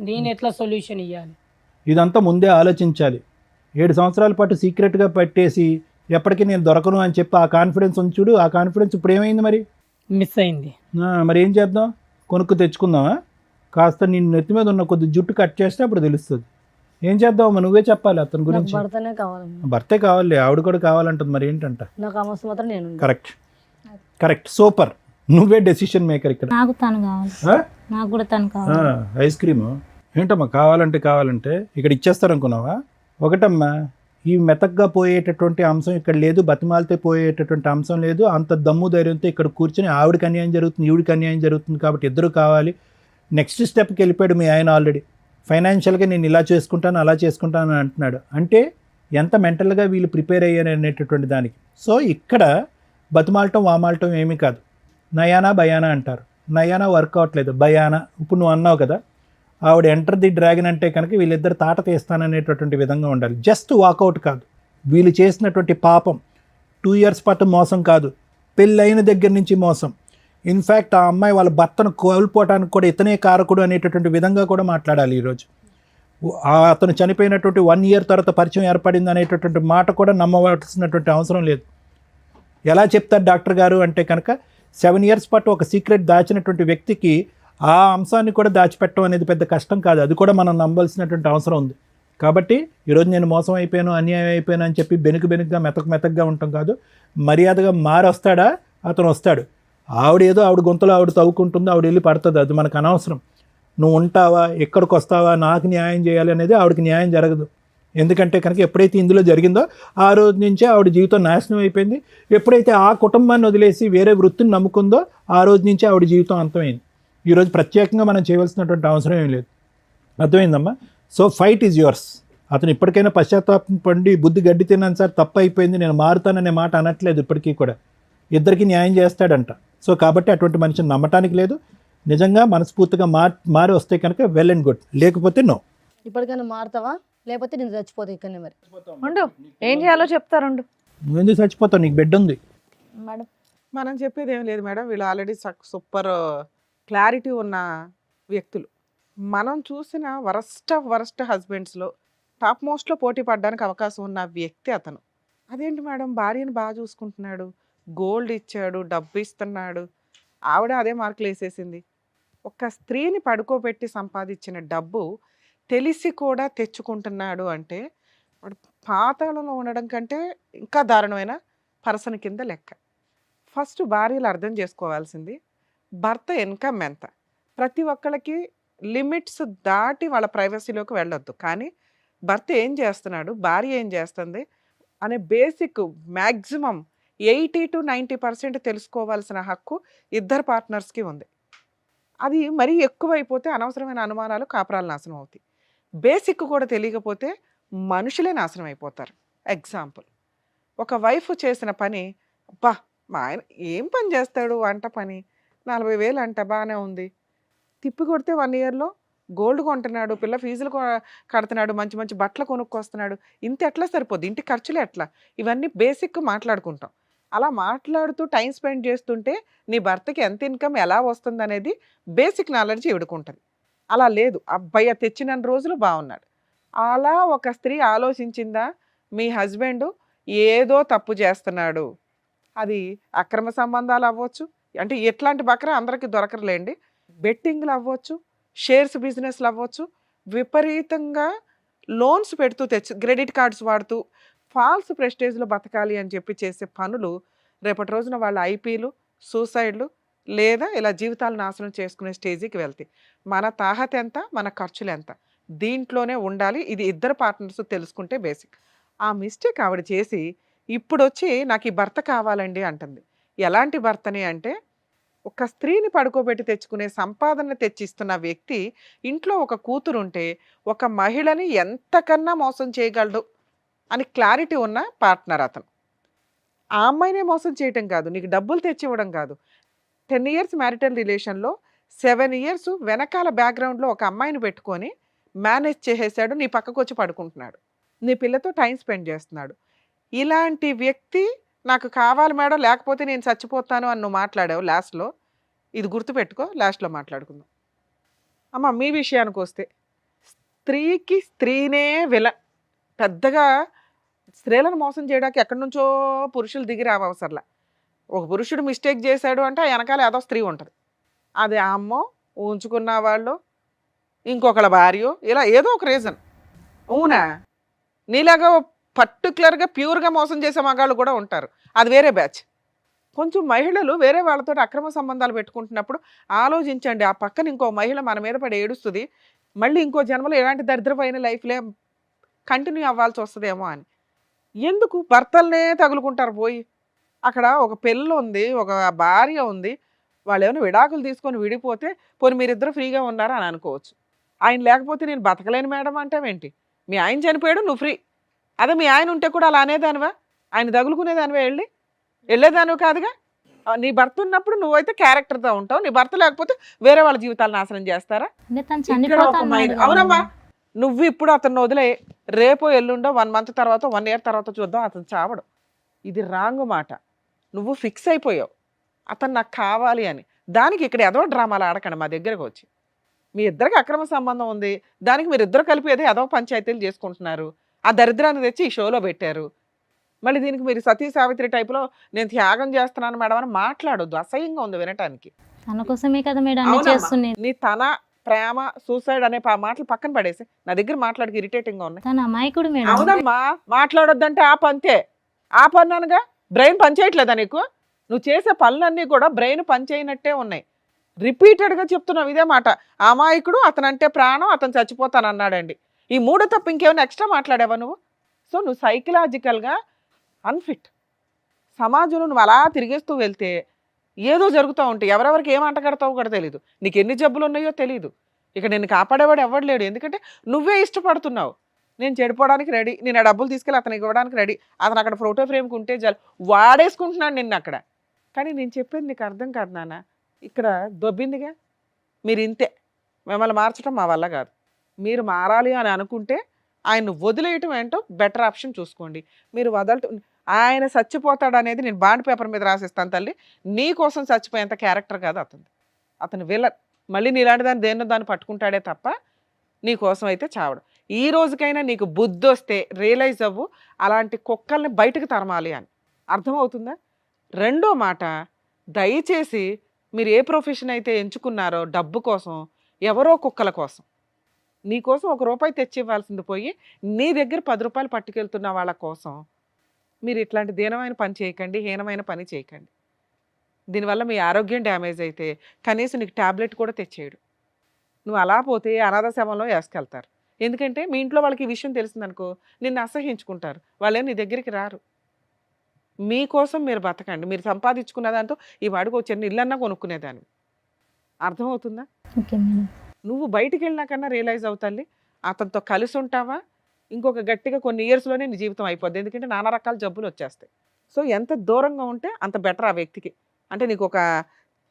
నేను ఎట్లా సొల్యూషన్ ఇవ్వాలి? ఇదంతా ముందే ఆలోచించాలి. 7 సంవత్సరాల పాటు సీక్రెట్గా పెట్టేసి ఎప్పటికీ నేను దొరకను అని చెప్పి ఆ కాన్ఫిడెన్స్ ఉంచుడు. ఆ కాన్ఫిడెన్స్ ఇప్పుడు ఏమైంది మరి? మిస్ అయింది. మరి ఏం చేద్దాం? కొనుక్కు తెచ్చుకుందామా? కాస్త నేను నెత్తి మీద ఉన్న కొద్ది జుట్టు కట్ చేస్తే అప్పుడు తెలుస్తుంది. ఏం చేద్దాం? నువ్వే చెప్పాలి అతని నాకు గురించి. భర్తనే కావాలమ్మా. భర్తే కావాలి, ఆవిడ కూడా కావాలంటుంది. మరి ఏంటంట? నాకు ఆ మస్తు మాత్రం నేను కరెక్ట్, కరెక్ట్, సూపర్. నువ్వే డెసిషన్ మేకర్ ఇక్కడ. నాకు తను కావాలి, ఆ? నాకు కూడా తను కావాలి. ఐస్ క్రీము ఏంటమ్మా? కావాలంటే ఇక్కడ ఇచ్చేస్తారనుకున్నావా? ఒకటమ్మా, ఈ మెతగ్గా పోయేటటువంటి అంశం ఇక్కడ లేదు, బతిమాలితే పోయేటటువంటి అంశం లేదు. అంత దమ్ము ధైర్యంతో ఇక్కడ కూర్చొని ఆవిడకి అన్యాయం జరుగుతుంది, ఈవిడికి అన్యాయం జరుగుతుంది కాబట్టి ఇద్దరు కావాలి. నెక్స్ట్ స్టెప్కి వెళ్ళిపోయాడు మీ ఆయన. ఆల్రెడీ ఫైనాన్షియల్గా నేను ఇలా చేసుకుంటాను అలా చేసుకుంటాను అని అంటున్నాడు. అంటే ఎంత మెంటల్గా వీళ్ళు ప్రిపేర్ అయ్యారు అనేటటువంటి దానికి. సో ఇక్కడ బతిమాలటం వామాలటం ఏమీ కాదు. నయానా భయానా అంటారు. నయానా వర్క్ అవట్లేదు, భయానా. ఇప్పుడు నువ్వు అన్నావు కదా, ఆవిడ ఎంటర్ ది డ్రాగన్ అంటే కనుక వీళ్ళిద్దరు తాట తీస్తాననేటటువంటి విధంగా ఉండాలి. జస్ట్ వాకౌట్ కాదు. వీళ్ళు చేసినటువంటి పాపం 2 years పాటు మోసం కాదు, పెళ్ళైన దగ్గర నుంచి మోసం. ఇన్ఫ్యాక్ట్ ఆ అమ్మాయి వాళ్ళ భర్తను కోల్పోవడానికి కూడా ఇతనే కారకుడు అనేటటువంటి విధంగా కూడా మాట్లాడాలి ఈరోజు. అతను చనిపోయినటువంటి 1 year తర్వాత పరిచయం ఏర్పడింది అనేటటువంటి మాట కూడా నమ్మవలసినటువంటి అవసరం లేదు. ఎలా చెప్తారు డాక్టర్ గారు అంటే కనుక 7 years పాటు ఒక సీక్రెట్ దాచినటువంటి వ్యక్తికి ఆ అంశాన్ని కూడా దాచిపెట్టడం అనేది పెద్ద కష్టం కాదు. అది కూడా మనం నమ్మాల్సినటువంటి అవసరం ఉంది. కాబట్టి ఈరోజు నేను మోసం అయిపోయాను, అన్యాయం అయిపోయాను అని చెప్పి బెనుకుగా మెత్తగా ఉండటం కాదు. మర్యాదగా వస్తాడా? అతను వస్తాడు. ఆవిడ గొంతులో ఆవిడ తవ్వుకుంటుంది, ఆవిడ వెళ్ళి పడుతుంది. అది మనకు అనవసరం. నువ్వు ఉంటావా, ఎక్కడికి వస్తావా, నాకు న్యాయం చేయాలి అనేది ఆవిడకి న్యాయం జరగదు. ఎందుకంటే కనుక ఎప్పుడైతే ఇందులో జరిగిందో ఆ రోజు నుంచే ఆవిడ జీవితం నాశనం అయిపోయింది. ఎప్పుడైతే ఆ కుటుంబాన్ని వదిలేసి వేరే వృత్తిని నమ్ముకుందో ఆ రోజు నుంచే ఆవిడ జీవితం అంతమైంది. ఈరోజు ప్రత్యేకంగా మనం చేయవలసినటువంటి అవసరం ఏం లేదు. అర్థమైందమ్మా? So fight is yours. అతను ఇప్పటికైనా పశ్చాత్తాపం పండి బుద్ధి గడ్డి తిన్నాను సార్, తప్పు అయిపోయింది, నేను మారుతాననే మాట అనట్లేదు. ఇప్పటికీ కూడా ఇద్దరికి న్యాయం చేస్తాడంట. సో కాబట్టి అటువంటి మనిషిని నమ్మటానికి లేదు. నిజంగా మనస్ఫూర్తిగా మారి వస్తే కనుక వెల్ అండ్ గుడ్, లేకపోతే నో. ఇప్పటికైనా మారుతావా లేకపోతే నేను చచ్చిపోతా ఇక్కడనే. మరి ఉండు, ఏం చేయాలో చెప్తారుండు. నువ్వెందుకు చచ్చిపోతావు? నీకు బెడ్ ఉంది. మేడం మనం చెప్పేది ఏం లేదు మేడం. వీళ్ళు ఆల్రెడీ సూపర్ క్లారిటీ ఉన్న వ్యక్తులు. మనం చూసిన వరస్ట్ హస్బెండ్స్లో టాప్ మోస్ట్లో పోటీ పడడానికి అవకాశం ఉన్న వ్యక్తి అతను. అదేంటి మేడం, భార్యను బాగా చూసుకుంటున్నాడు, గోల్డ్ ఇచ్చాడు, డబ్బు ఇస్తున్నాడు, ఆవిడ అదే మార్కులు వేసేసింది. ఒక స్త్రీని పడుకోబెట్టి సంపాదించిన డబ్బు తెలిసి కూడా తెచ్చుకుంటున్నాడు అంటే వాడు పాతాళంలో ఉండడం కంటే ఇంకా దారుణమైన పర్సన్ కింద లెక్క. ఫస్ట్ భార్యలు అర్థం చేసుకోవాల్సింది భర్త ఇన్కమ్ ఎంత. ప్రతి ఒక్కళ్ళకి లిమిట్స్ దాటి వాళ్ళ ప్రైవసీలోకి వెళ్ళొద్దు. కానీ భర్త ఏం చేస్తున్నాడు, భార్య ఏం చేస్తుంది అనే బేసిక్ మ్యాక్సిమం 80 to 90% తెలుసుకోవాల్సిన హక్కు ఇద్దరు పార్ట్నర్స్కి ఉంది. అది మరీ ఎక్కువైపోతే అనవసరమైన అనుమానాలు, కాపురాలు నాశనం అవుతాయి. బేసిక్ కూడా తెలియకపోతే మనుషులే నాశనం అయిపోతారు. ఎగ్జాంపుల్, ఒక వైఫ్ చేసిన పని, అబ్బా మా ఆయన ఏం పని చేస్తాడు, వంట పని, 40,000 అంట, బాగానే ఉంది. తిప్పి కొడితే 1 yearలో గోల్డ్ కొంటున్నాడు, పిల్ల ఫీజులు కడుతున్నాడు, మంచి మంచి బట్టలు కొనుక్కొస్తున్నాడు. ఇంత ఎట్లా సరిపోద్ది, ఇంటి ఖర్చులు ఎట్లా, ఇవన్నీ బేసిక్ మాట్లాడుకుంటాం. అలా మాట్లాడుతూ టైం స్పెండ్ చేస్తుంటే నీ భర్తకి ఎంత ఇన్కమ్ ఎలా వస్తుంది అనేది బేసిక్ నాలెడ్జ్ ఇవిడుకుంటుంది. అలా లేదు, అబ్బాయి తెచ్చిన రోజులు బాగున్నాడు. అలా ఒక స్త్రీ ఆలోచించిందా, మీ హస్బెండ్ ఏదో తప్పు చేస్తున్నాడు, అది అక్రమ సంబంధాలు అవ్వచ్చు, అంటే ఎట్లాంటి బకరా అందరికీ దొరకరులేండి, బెట్టింగ్లు అవ్వచ్చు, షేర్స్ బిజినెస్లు అవ్వచ్చు, విపరీతంగా లోన్స్ పెడుతూ క్రెడిట్ కార్డ్స్ వాడుతూ ఫాల్స్ ప్రెస్టేజ్లో బతకాలి అని చెప్పి చేసే పనులు రేపటి రోజున వాళ్ళ ఐపీలు, సూసైడ్లు లేదా ఇలా జీవితాలు నాశనం చేసుకునే స్టేజ్కి వెళ్తాయి. మన తాహత ఎంత, మన ఖర్చులు ఎంత, దీంట్లోనే ఉండాలి. ఇది ఇద్దరు పార్ట్నర్స్ తెలుసుకుంటే బేసిక్. ఆ మిస్టేక్ ఆవిడ చేసి ఇప్పుడు వచ్చి నాకు ఈ భర్త కావాలండి అంటుంది. ఎలాంటి భర్తని అంటే, ఒక స్త్రీని పడుకోబెట్టి తెచ్చుకునే సంపాదన తెచ్చిస్తున్న వ్యక్తి ఇంట్లో ఒక కూతురుంటే ఒక మహిళని ఎంతకన్నా మోసం చేయగలడు అని క్లారిటీ ఉన్న పార్ట్నర్ అతను. ఆ అమ్మాయినే మోసం చేయటం కాదు, నీకు డబ్బులు తెచ్చివ్వడం కాదు, 10 ఇయర్స్ మ్యారిటల్ రిలేషన్లో 7 ఇయర్స్ వెనకాల బ్యాక్గ్రౌండ్లో ఒక అమ్మాయిని పెట్టుకొని మేనేజ్ చేసేసాడు, నీ పక్కకు వచ్చి పడుకుంటున్నాడు, నీ పిల్లతో టైం స్పెండ్ చేస్తున్నాడు. ఇలాంటి వ్యక్తి నాకు కావాలి మేడం లేకపోతే నేను చచ్చిపోతాను అని నువ్వు మాట్లాడావు లాస్ట్లో. ఇది గుర్తుపెట్టుకో, లాస్ట్లో మాట్లాడుకుందాం. అమ్మ మీ విషయానికి వస్తే స్త్రీకి స్త్రీనే పెద్దగా స్త్రీలను మోసం చేయడానికి ఎక్కడి నుంచో పురుషులు దిగి రావసరలా. ఒక పురుషుడు మిస్టేక్ చేశాడు అంటే ఆ వెనకాల ఏదో స్త్రీ ఉంటుంది, అది ఆ అమ్మో ఉంచుకున్న వాళ్ళు ఇంకొకళ్ళ భార్యో ఇలా ఏదో ఒక రీజన్. అవునా, నీలాగా పర్టికులర్గా ప్యూర్గా మోసం చేసే మగాళ్ళు కూడా ఉంటారు, అది వేరే బ్యాచ్. కొంచెం మహిళలు వేరే వాళ్ళతో అక్రమ సంబంధాలు పెట్టుకుంటున్నప్పుడు ఆలోచించండి, ఆ పక్కన ఇంకో మహిళ మన మీద పడి ఏడుస్తుంది, మళ్ళీ ఇంకో జన్మలో ఎలాంటి దరిద్రమైన లైఫ్లే కంటిన్యూ అవ్వాల్సి వస్తుందేమో అని. ఎందుకు భర్తలనే తగులుకుంటారు పోయి? అక్కడ ఒక పెళ్ళి ఉంది, ఒక భార్య ఉంది, వాళ్ళు ఏమైనా విడాకులు తీసుకొని విడిపోతే పోనీ మీరిద్దరు ఫ్రీగా ఉన్నారా అని అనుకోవచ్చు. ఆయన లేకపోతే నేను బతకలేను మేడం అంటావేంటి? మీ ఆయన చనిపోయాడు, నువ్వు ఫ్రీ. అదే మీ ఆయన ఉంటే కూడా అలా అనేదానివా? ఆయన తగులుకునేదానివా? వెళ్ళేదానివి కాదుగా. నీ భర్త ఉన్నప్పుడు నువ్వైతే క్యారెక్టర్తో ఉంటావు, నీ భర్త లేకపోతే వేరే వాళ్ళ జీవితాలు నాశనం చేస్తారా? అంటే తను ఇక్కడ ఒక చనిపోతాను మైండ్. అవునమ్మా, నువ్వు ఇప్పుడు అతను వదిలే, రేపో ఎల్లుండో 1 మంత్ తర్వాత 1 ఇయర్ తర్వాత చూద్దాం, అతను చావడం. ఇది రాంగ్ మాట. నువ్వు ఫిక్స్ అయిపోయావు అతను నాకు కావాలి అని. దానికి ఇక్కడ ఏదో డ్రామాలు ఆడకండి మా దగ్గరకు వచ్చి. మీ ఇద్దరికి అక్రమ సంబంధం ఉంది, దానికి మీరు ఇద్దరు కలిపి ఏదో పంచాయతీలు చేసుకుంటున్నారు, ఆ దరిద్రాన్ని తెచ్చి ఈ షోలో పెట్టారు. మళ్ళీ దీనికి మీరు సతీ సావిత్రి టైపులో నేను త్యాగం చేస్తున్నాను మేడం అని మాట్లాడొద్దు, అసహ్యంగా ఉంది వినటానికి. తన కోసమే కదా మేడం అన్ని అవునమ్మా. చేస్తున్నాను. నీ తన ప్రేమ సూసైడ్ అనే మాటలు పక్కన పడేసి నా దగ్గర మాట్లాడికి ఇరిటేటింగ్ గా ఉన్నాయి. తన అమాయకుడు మేడం. అవునమ్మా, మాట్లాడొద్దంటే ఆ పంతే. ఆ పన్నానుగా బ్రెయిన్ పనిచేయట్లేదా నీకు? నువ్వు చేసే పనులన్నీ కూడా బ్రెయిన్ పనిచేయనట్టే ఉన్నాయి. రిపీటెడ్గా చెప్తున్నావు ఇదే మాట. అమాయకుడు, అతనంటే ప్రాణం, అతను చచ్చిపోతాను అన్నాడండి. ఈ 3 తప్ప ఇంకేమైనా ఎక్స్ట్రా మాట్లాడావా నువ్వు? సో నువ్వు సైకలాజికల్గా అన్ఫిట్. సమాజంలో నువ్వు అలా తిరిగేస్తూ వెళ్తే ఏదో జరుగుతూ ఉంటాయి. ఎవరెవరికి ఏం అంటగడతావో కూడా తెలియదు, నీకు ఎన్ని జబ్బులు ఉన్నాయో తెలియదు. ఇక నేను కాపాడేవాడు ఎవడు లేడు, ఎందుకంటే నువ్వే ఇష్టపడుతున్నావు. నేను చెడిపోవడానికి రెడీ, నేను ఆ డబ్బులు తీసుకెళ్ళి అతనికి ఇవ్వడానికి రెడీ, అతను అక్కడ ఫోటో ఫ్రేమ్కి ఉంటే చాలు, వాడేసుకుంటున్నాడు నిన్ను అక్కడ. కానీ నేను చెప్పేది నీకు అర్థం కాదు నాన్న, ఇక్కడ దొబ్బిందిగా. మీరు ఇంతే, మిమ్మల్ని మార్చడం మా వల్ల కాదు. మీరు మారాలి అని అనుకుంటే ఆయన్ని వదిలేయటం ఏంటో బెటర్ ఆప్షన్ చూసుకోండి. మీరు వదలటం, ఆయన చచ్చిపోతాడు అనేది నేను బాండ్ పేపర్ మీద రాసిస్తాను తల్లి, నీ కోసం చచ్చిపోయేంత క్యారెక్టర్ కాదు అతను. అతను విలన్. మళ్ళీ నీలాంటి దాన్ని దేన్నో దాన్ని పట్టుకుంటాడే తప్ప నీ కోసం అయితే చావడం. ఈ రోజుకైనా నీకు బుద్ధి వస్తే రియలైజ్ అవ్వు, అలాంటి కుక్కల్ని బయటకు తరమాలి అని. అర్థమవుతుందా? రెండో మాట, దయచేసి మీరు ఏ ప్రొఫెషన్ అయితే ఎంచుకున్నారో డబ్బు కోసం, ఎవరో కుక్కల కోసం, నీ కోసం ₹1 తెచ్చి ఇవ్వాల్సింది పోయి నీ దగ్గర ₹10 పట్టుకెళ్తున్న వాళ్ళ కోసం మీరు ఇట్లాంటి దీనమైన పని చేయకండి, హీనమైన పని చేయకండి. దీనివల్ల మీ ఆరోగ్యం డ్యామేజ్ అయితే కనీసం నీకు ట్యాబ్లెట్ కూడా తెచ్చేయడు. నువ్వు అలా పోతే అనాథ శవంలో వేసుకెళ్తారు. ఎందుకంటే మీ ఇంట్లో వాళ్ళకి ఈ విషయం తెలిసిందనుకో నిన్ను అసహ్యించుకుంటారు, వాళ్ళేం నీ దగ్గరికి రారు. మీకోసం మీరు బతకండి. మీరు సంపాదించుకున్న దాంతో ఈ వాడికి ఒక చిన్న ఇల్లన్నా కొనుక్కునేదాన్ని. అర్థమవుతుందా? Okay madam. నువ్వు బయటికి వెళ్ళినాకన్నా రియలైజ్ అవుతాలి, అతనితో కలిసి ఉంటావా ఇంకొక గట్టిగా కొన్ని ఇయర్స్లోనే నీ జీవితం అయిపోద్ది. ఎందుకంటే నానా రకాల జబ్బులు వచ్చేస్తాయి. సో ఎంత దూరంగా ఉంటే అంత బెటర్ ఆ వ్యక్తికి. అంటే నీకు ఒక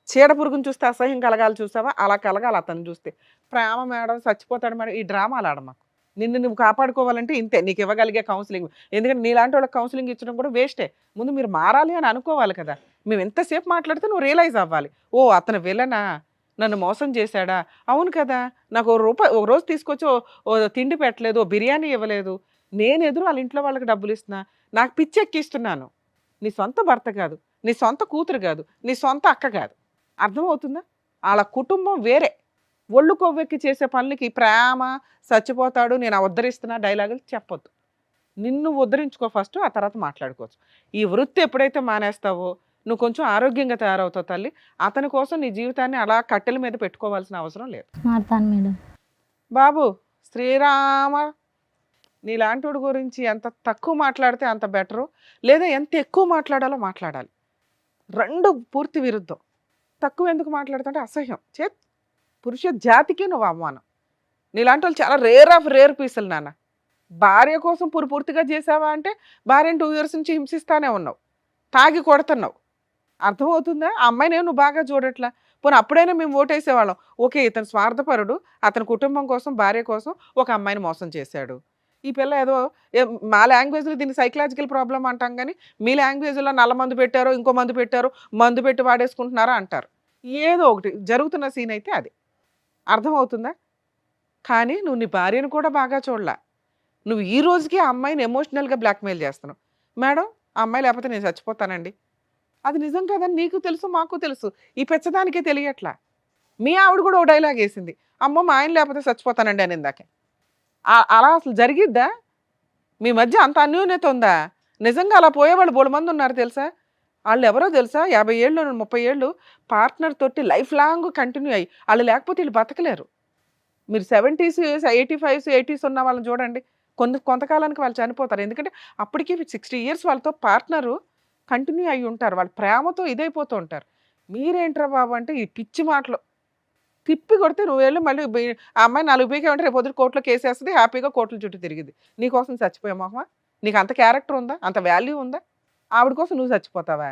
చీడ పురుగుని చూస్తే అసహ్యం కలగాలి చూసావా, అలా కలగాలి అతను చూస్తే. ప్రేమ మేడం, చచ్చిపోతాడు మేడం, ఈ డ్రామాలు ఆడమాకు. నిన్ను నువ్వు కాపాడుకోవాలంటే ఇంతే, నీకు ఇవ్వగలిగే కౌన్సిలింగ్. ఎందుకంటే నీలాంటి వాళ్ళకి కౌన్సిలింగ్ ఇచ్చడం కూడా వేస్టే. ముందు మీరు మారాలి అని అనుకోవాలి కదా. మేము ఎంతసేపు మాట్లాడితే నువ్వు రియలైజ్ అవ్వాలి, ఓ అతను విలనా, నన్ను మోసం చేశాడా, అవును కదా, నాకు ఒక రోజు తీసుకొచ్చి ఓ తిండి పెట్టలేదు, ఓ బిర్యానీ ఇవ్వలేదు, నేను ఎదురు వాళ్ళ ఇంట్లో వాళ్ళకి డబ్బులు ఇస్తున్నా, నాకు పిచ్చి ఎక్కిస్తున్నాను. నీ సొంత భర్త కాదు, నీ సొంత కూతురు కాదు, నీ సొంత అక్క కాదు. అర్థమవుతుందా? వాళ్ళ కుటుంబం వేరే. ఒళ్ళు కొవ్వెక్కి చేసే పనులకి ప్రేమ, చచ్చిపోతాడు, నేను ఉద్ధరిస్తున్నా డైలాగులు చెప్పొద్దు. నిన్ను ఉద్ధరించుకో ఫస్ట్, ఆ తర్వాత మాట్లాడుకోవచ్చు. ఈ వృత్తి ఎప్పుడైతే మానేస్తావో నువ్వు కొంచెం ఆరోగ్యంగా తయారవుతావు తల్లి. అతని కోసం నీ జీవితాన్ని అలా కట్టెల మీద పెట్టుకోవాల్సిన అవసరం లేదు. మారుతాను మేడం. బాబు శ్రీరామ, నీలాంటి వాడి గురించి ఎంత తక్కువ మాట్లాడితే అంత బెటరు, లేదా ఎంత ఎక్కువ మాట్లాడాలో మాట్లాడాలి. రెండు పూర్తి విరుద్ధం. తక్కువ ఎందుకు మాట్లాడుతుంటే అసహ్యం. పురుష జాతికి నువ్వు అవమానం. నీలాంటి వాళ్ళు చాలా రేర్ ఆఫ్ రేర్ పీసులు నాన్న. భార్య కోసం పూర్తిగా చేసావా అంటే భార్యను 2 years నుంచి హింసిస్తానే ఉన్నావు, తాగి కొడుతున్నావు. అర్థమవుతుందా? ఆ అమ్మాయినేమో నువ్వు బాగా చూడట్లా. పోనీ అప్పుడైనా మేము ఓటేసేవాళ్ళం. ఓకే, ఇతను స్వార్థపరుడు, అతని కుటుంబం కోసం, భార్య కోసం ఒక అమ్మాయిని మోసం చేశాడు. ఈ పిల్ల ఏదో మా లాంగ్వేజ్లో దీన్ని సైకలాజికల్ ప్రాబ్లం అంటాం కానీ, మీ లాంగ్వేజ్లో నల్ల మందు పెట్టారో, ఇంకో మందు పెట్టారో, మందు పెట్టి వాడేసుకుంటున్నారా అంటారు. ఏదో ఒకటి జరుగుతున్న సీన్ అయితే అది. అర్థమవుతుందా? కానీ నువ్వు నీ భార్యను కూడా బాగా చూడలా. నువ్వు ఈ రోజుకి ఆ అమ్మాయిని ఎమోషనల్గా బ్లాక్మెయిల్ చేస్తున్నావు. మేడం, ఆ అమ్మాయి లేకపోతే నేను చచ్చిపోతానండి. అది నిజం కాదని నీకు తెలుసు, మాకు తెలుసు. ఈ పెచ్చదానికే తెలియట్లా. మీ ఆవిడ కూడా ఓ డైలాగ్ వేసింది, అమ్మో మా ఆయన లేకపోతే చచ్చిపోతానండి అని. ఇందాకే అలా అసలు జరిగిద్దా? మీ మధ్య అంత అన్యోన్యత ఉందా? నిజంగా అలా పోయేవాళ్ళు బోడు మంది ఉన్నారు తెలుసా. వాళ్ళు ఎవరో తెలుసా, 50 ఏళ్ళు 30 ఏళ్ళు పార్ట్నర్ తోటి లైఫ్ లాంగ్ కంటిన్యూ అయ్యి వాళ్ళు లేకపోతే వీళ్ళు బతకలేరు. మీరు 70s 85s 80s ఉన్న వాళ్ళని చూడండి, కొంతకాలానికి వాళ్ళు చనిపోతారు. ఎందుకంటే అప్పటికి 60 years వాళ్ళతో పార్ట్నరు కంటిన్యూ అయ్యి ఉంటారు. వాళ్ళ ప్రేమతో ఇదైపోతూ ఉంటారు. మీరేంట్రా బాబు అంటే ఈ పిచ్చి మాటలు తిప్పి కొడితే నువ్వు వెళ్ళి మళ్ళీ ఆ అమ్మాయి 4 పీకేమంటే రేపు పొద్దున కోర్టులో కేసేస్తుంది, హ్యాపీగా కోర్టుల చుట్టూ తిరిగింది. నీకోసం చచ్చిపోయా మొహమా? నీకు అంత క్యారెక్టర్ ఉందా, అంత వాల్యూ ఉందా? ఆవిడ కోసం నువ్వు చచ్చిపోతావా?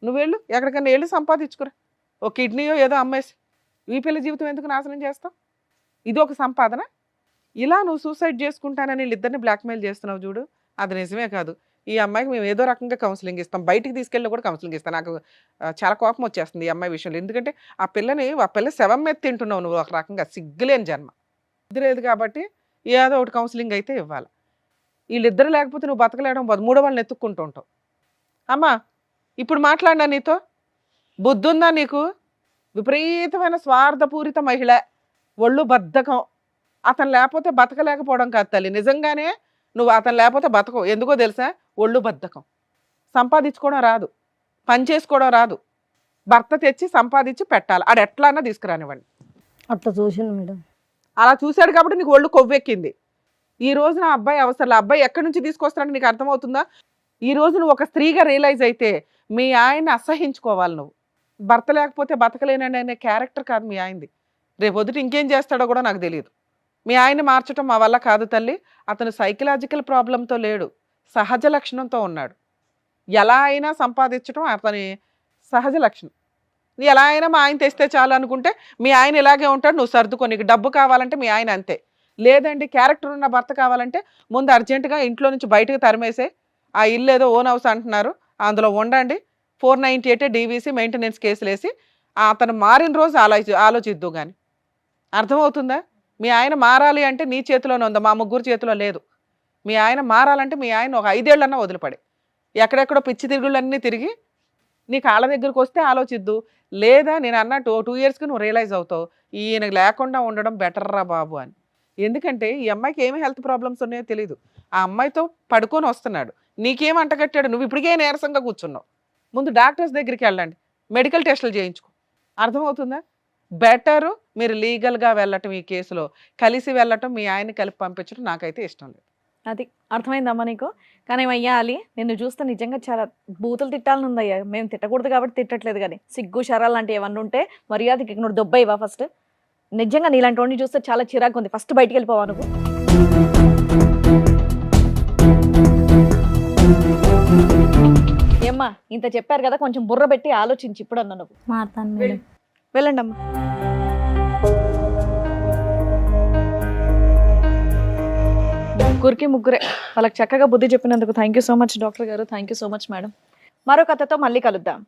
నువ్వు వెళ్ళు ఎక్కడికన్నా వెళ్ళి సంపాదించుకురా, ఒక కిడ్నీయో ఏదో అమ్మేసి. ఈ పిల్ల జీవితం ఎందుకు నాశనం చేస్తావు? ఇది ఒక సంపాదన. ఇలా నువ్వు సూసైడ్ చేసుకుంటానని వీళ్ళిద్దరిని బ్లాక్మెయిల్ చేస్తున్నావు చూడు, అది నిజమే కాదు. ఈ అమ్మాయికి మేము ఏదో రకంగా కౌన్సిలింగ్ ఇస్తాం, బయటికి తీసుకెళ్ళి కూడా కౌన్సిలింగ్ ఇస్తాం. నాకు చాలా కోపం వచ్చేస్తుంది ఈ అమ్మాయి విషయంలో. ఎందుకంటే ఆ పిల్ల శవం మీద తింటున్నావు నువ్వు, ఒక రకంగా సిగ్గులేని జన్మ. లేదు కాబట్టి ఏదో ఒకటి కౌన్సిలింగ్ అయితే ఇవ్వాలి. వీళ్ళిద్దరు లేకపోతే నువ్వు బతకలేడం, మూడో వాళ్ళని ఎత్తుక్కుంటూ ఉంటావు. అమ్మా ఇప్పుడు మాట్లాడినా నీతో బుద్ధుందా నీకు? విపరీతమైన స్వార్థపూరిత మహిళ, ఒళ్ళు బద్ధకం. అతను లేకపోతే బతకలేకపోవడం కాదు తల్లి, నిజంగానే నువ్వు అతను లేకపోతే బతకవు. ఎందుకో తెలుసా? ఒళ్ళు బద్ధకం. సంపాదించుకోవడం రాదు, పని చేసుకోవడం రాదు. భర్త తెచ్చి సంపాదించి పెట్టాలి, ఆడు ఎట్లా అన్నా తీసుకురానివ్వండి. అట్లా చూసింది మేడం. అలా చూశాడు కాబట్టి నీకు ఒళ్ళు కొవ్వెక్కింది. ఈ రోజు నా అబ్బాయి అవసరం, అబ్బాయి ఎక్కడి నుంచి తీసుకొస్తాడని నీకు అర్థమవుతుందా? ఈ రోజు నువ్వు ఒక స్త్రీగా రియలైజ్ అయితే మీ ఆయన్ని అసహించుకోవాలి నువ్వు. భర్త లేకపోతే బతకలేనని అనే క్యారెక్టర్ కాదు మీ ఆయనది. రేపు వద్దుట ఇంకేం చేస్తాడో కూడా నాకు తెలియదు. మీ ఆయన్ని మార్చడం మా వల్ల కాదు తల్లి. అతను సైకలాజికల్ ప్రాబ్లంతో లేడు, సహజ లక్షణంతో ఉన్నాడు. ఎలా అయినా సంపాదించడం అతని సహజ లక్షణం. ఎలా అయినా మా ఆయన తెస్తే చాలు అనుకుంటే మీ ఆయన ఇలాగే ఉంటాడు, నువ్వు సర్దుకో. నీకు డబ్బు కావాలంటే మీ ఆయన అంతే. లేదండి క్యారెక్టర్ ఉన్న భర్త కావాలంటే ముందు అర్జెంటుగా ఇంట్లో నుంచి బయటకు తరిమేసే, ఆ ఇల్లు ఏదో ఓన్ హౌస్ అంటున్నారు అందులో ఉండండి, 498 DVC మెయింటెనెన్స్ కేసులు వేసి అతను మారిన రోజు ఆలోచిద్దు కానీ. అర్థమవుతుందా? మీ ఆయన మారాలి అంటే నీ చేతిలోనే ఉందా, మా ముగ్గురు చేతిలో లేదు. మీ ఆయన మారాలంటే మీ ఆయన ఒక 5 ఏళ్ళన్నా వదిలిపడే, ఎక్కడెక్కడో పిచ్చి తిరుగుళ్ళన్నీ తిరిగి నీ కాళ్ళ దగ్గరికి వస్తే ఆలోచిద్దు. లేదా నేను అన్నట్టు 2 yearsకి నువ్వు రియలైజ్ అవుతావు ఈయన లేకుండా ఉండడం బెటర్ రా బాబు అని. ఎందుకంటే ఈ అమ్మాయికి ఏమి హెల్త్ ప్రాబ్లమ్స్ ఉన్నాయో తెలియదు. ఆ అమ్మాయితో పడుకొని వస్తున్నాడు, నీకేం అంటగట్టాడు, నువ్వు ఇప్పటికే నీరసంగా కూర్చున్నావు. ముందు డాక్టర్స్ దగ్గరికి వెళ్ళండి, మెడికల్ టెస్టులు చేయించుకో. అర్థమవుతుందా? బెటరు మీరు లీగల్గా వెళ్ళటం, ఈ కేసులో కలిసి వెళ్ళటం, మీ ఆయన్ని కలిపి పంపించడం నాకైతే ఇష్టం లేదు. అది అర్థమైందమ్మా నీకు. కానీ అయ్యా అలి, నిన్ను చూస్తే నిజంగా చాలా బూతులు తిట్టాలని ఉందయ్యా. మేము తిట్టకూడదు కాబట్టి తిట్టట్లేదు, కానీ సిగ్గు శరాలు లాంటివి ఏమన్నా ఉంటే మర్యాదకి ఇక్కడ దొబ్బయ్యవా ఫస్ట్. నిజంగా నీలాంటి వాడిని చూస్తే చాలా చిరాకు ఉంది, ఫస్ట్ బయటికి వెళ్ళిపోవా నువ్వు. ఏమ్మా ఇంత చెప్పారు కదా, కొంచెం బుర్ర పెట్టి ఆలోచించి ఇప్పుడు అన్నా నువ్వు. మారుతాను మేడం. వెళ్ళండి అమ్మా. ముగ్గురే వాళ్ళకి చక్కగా బుద్ధి చెప్పినందుకు thank you so much doctor గారు, thank you so much madam. మరో కథతో మళ్ళీ కలుద్దాం.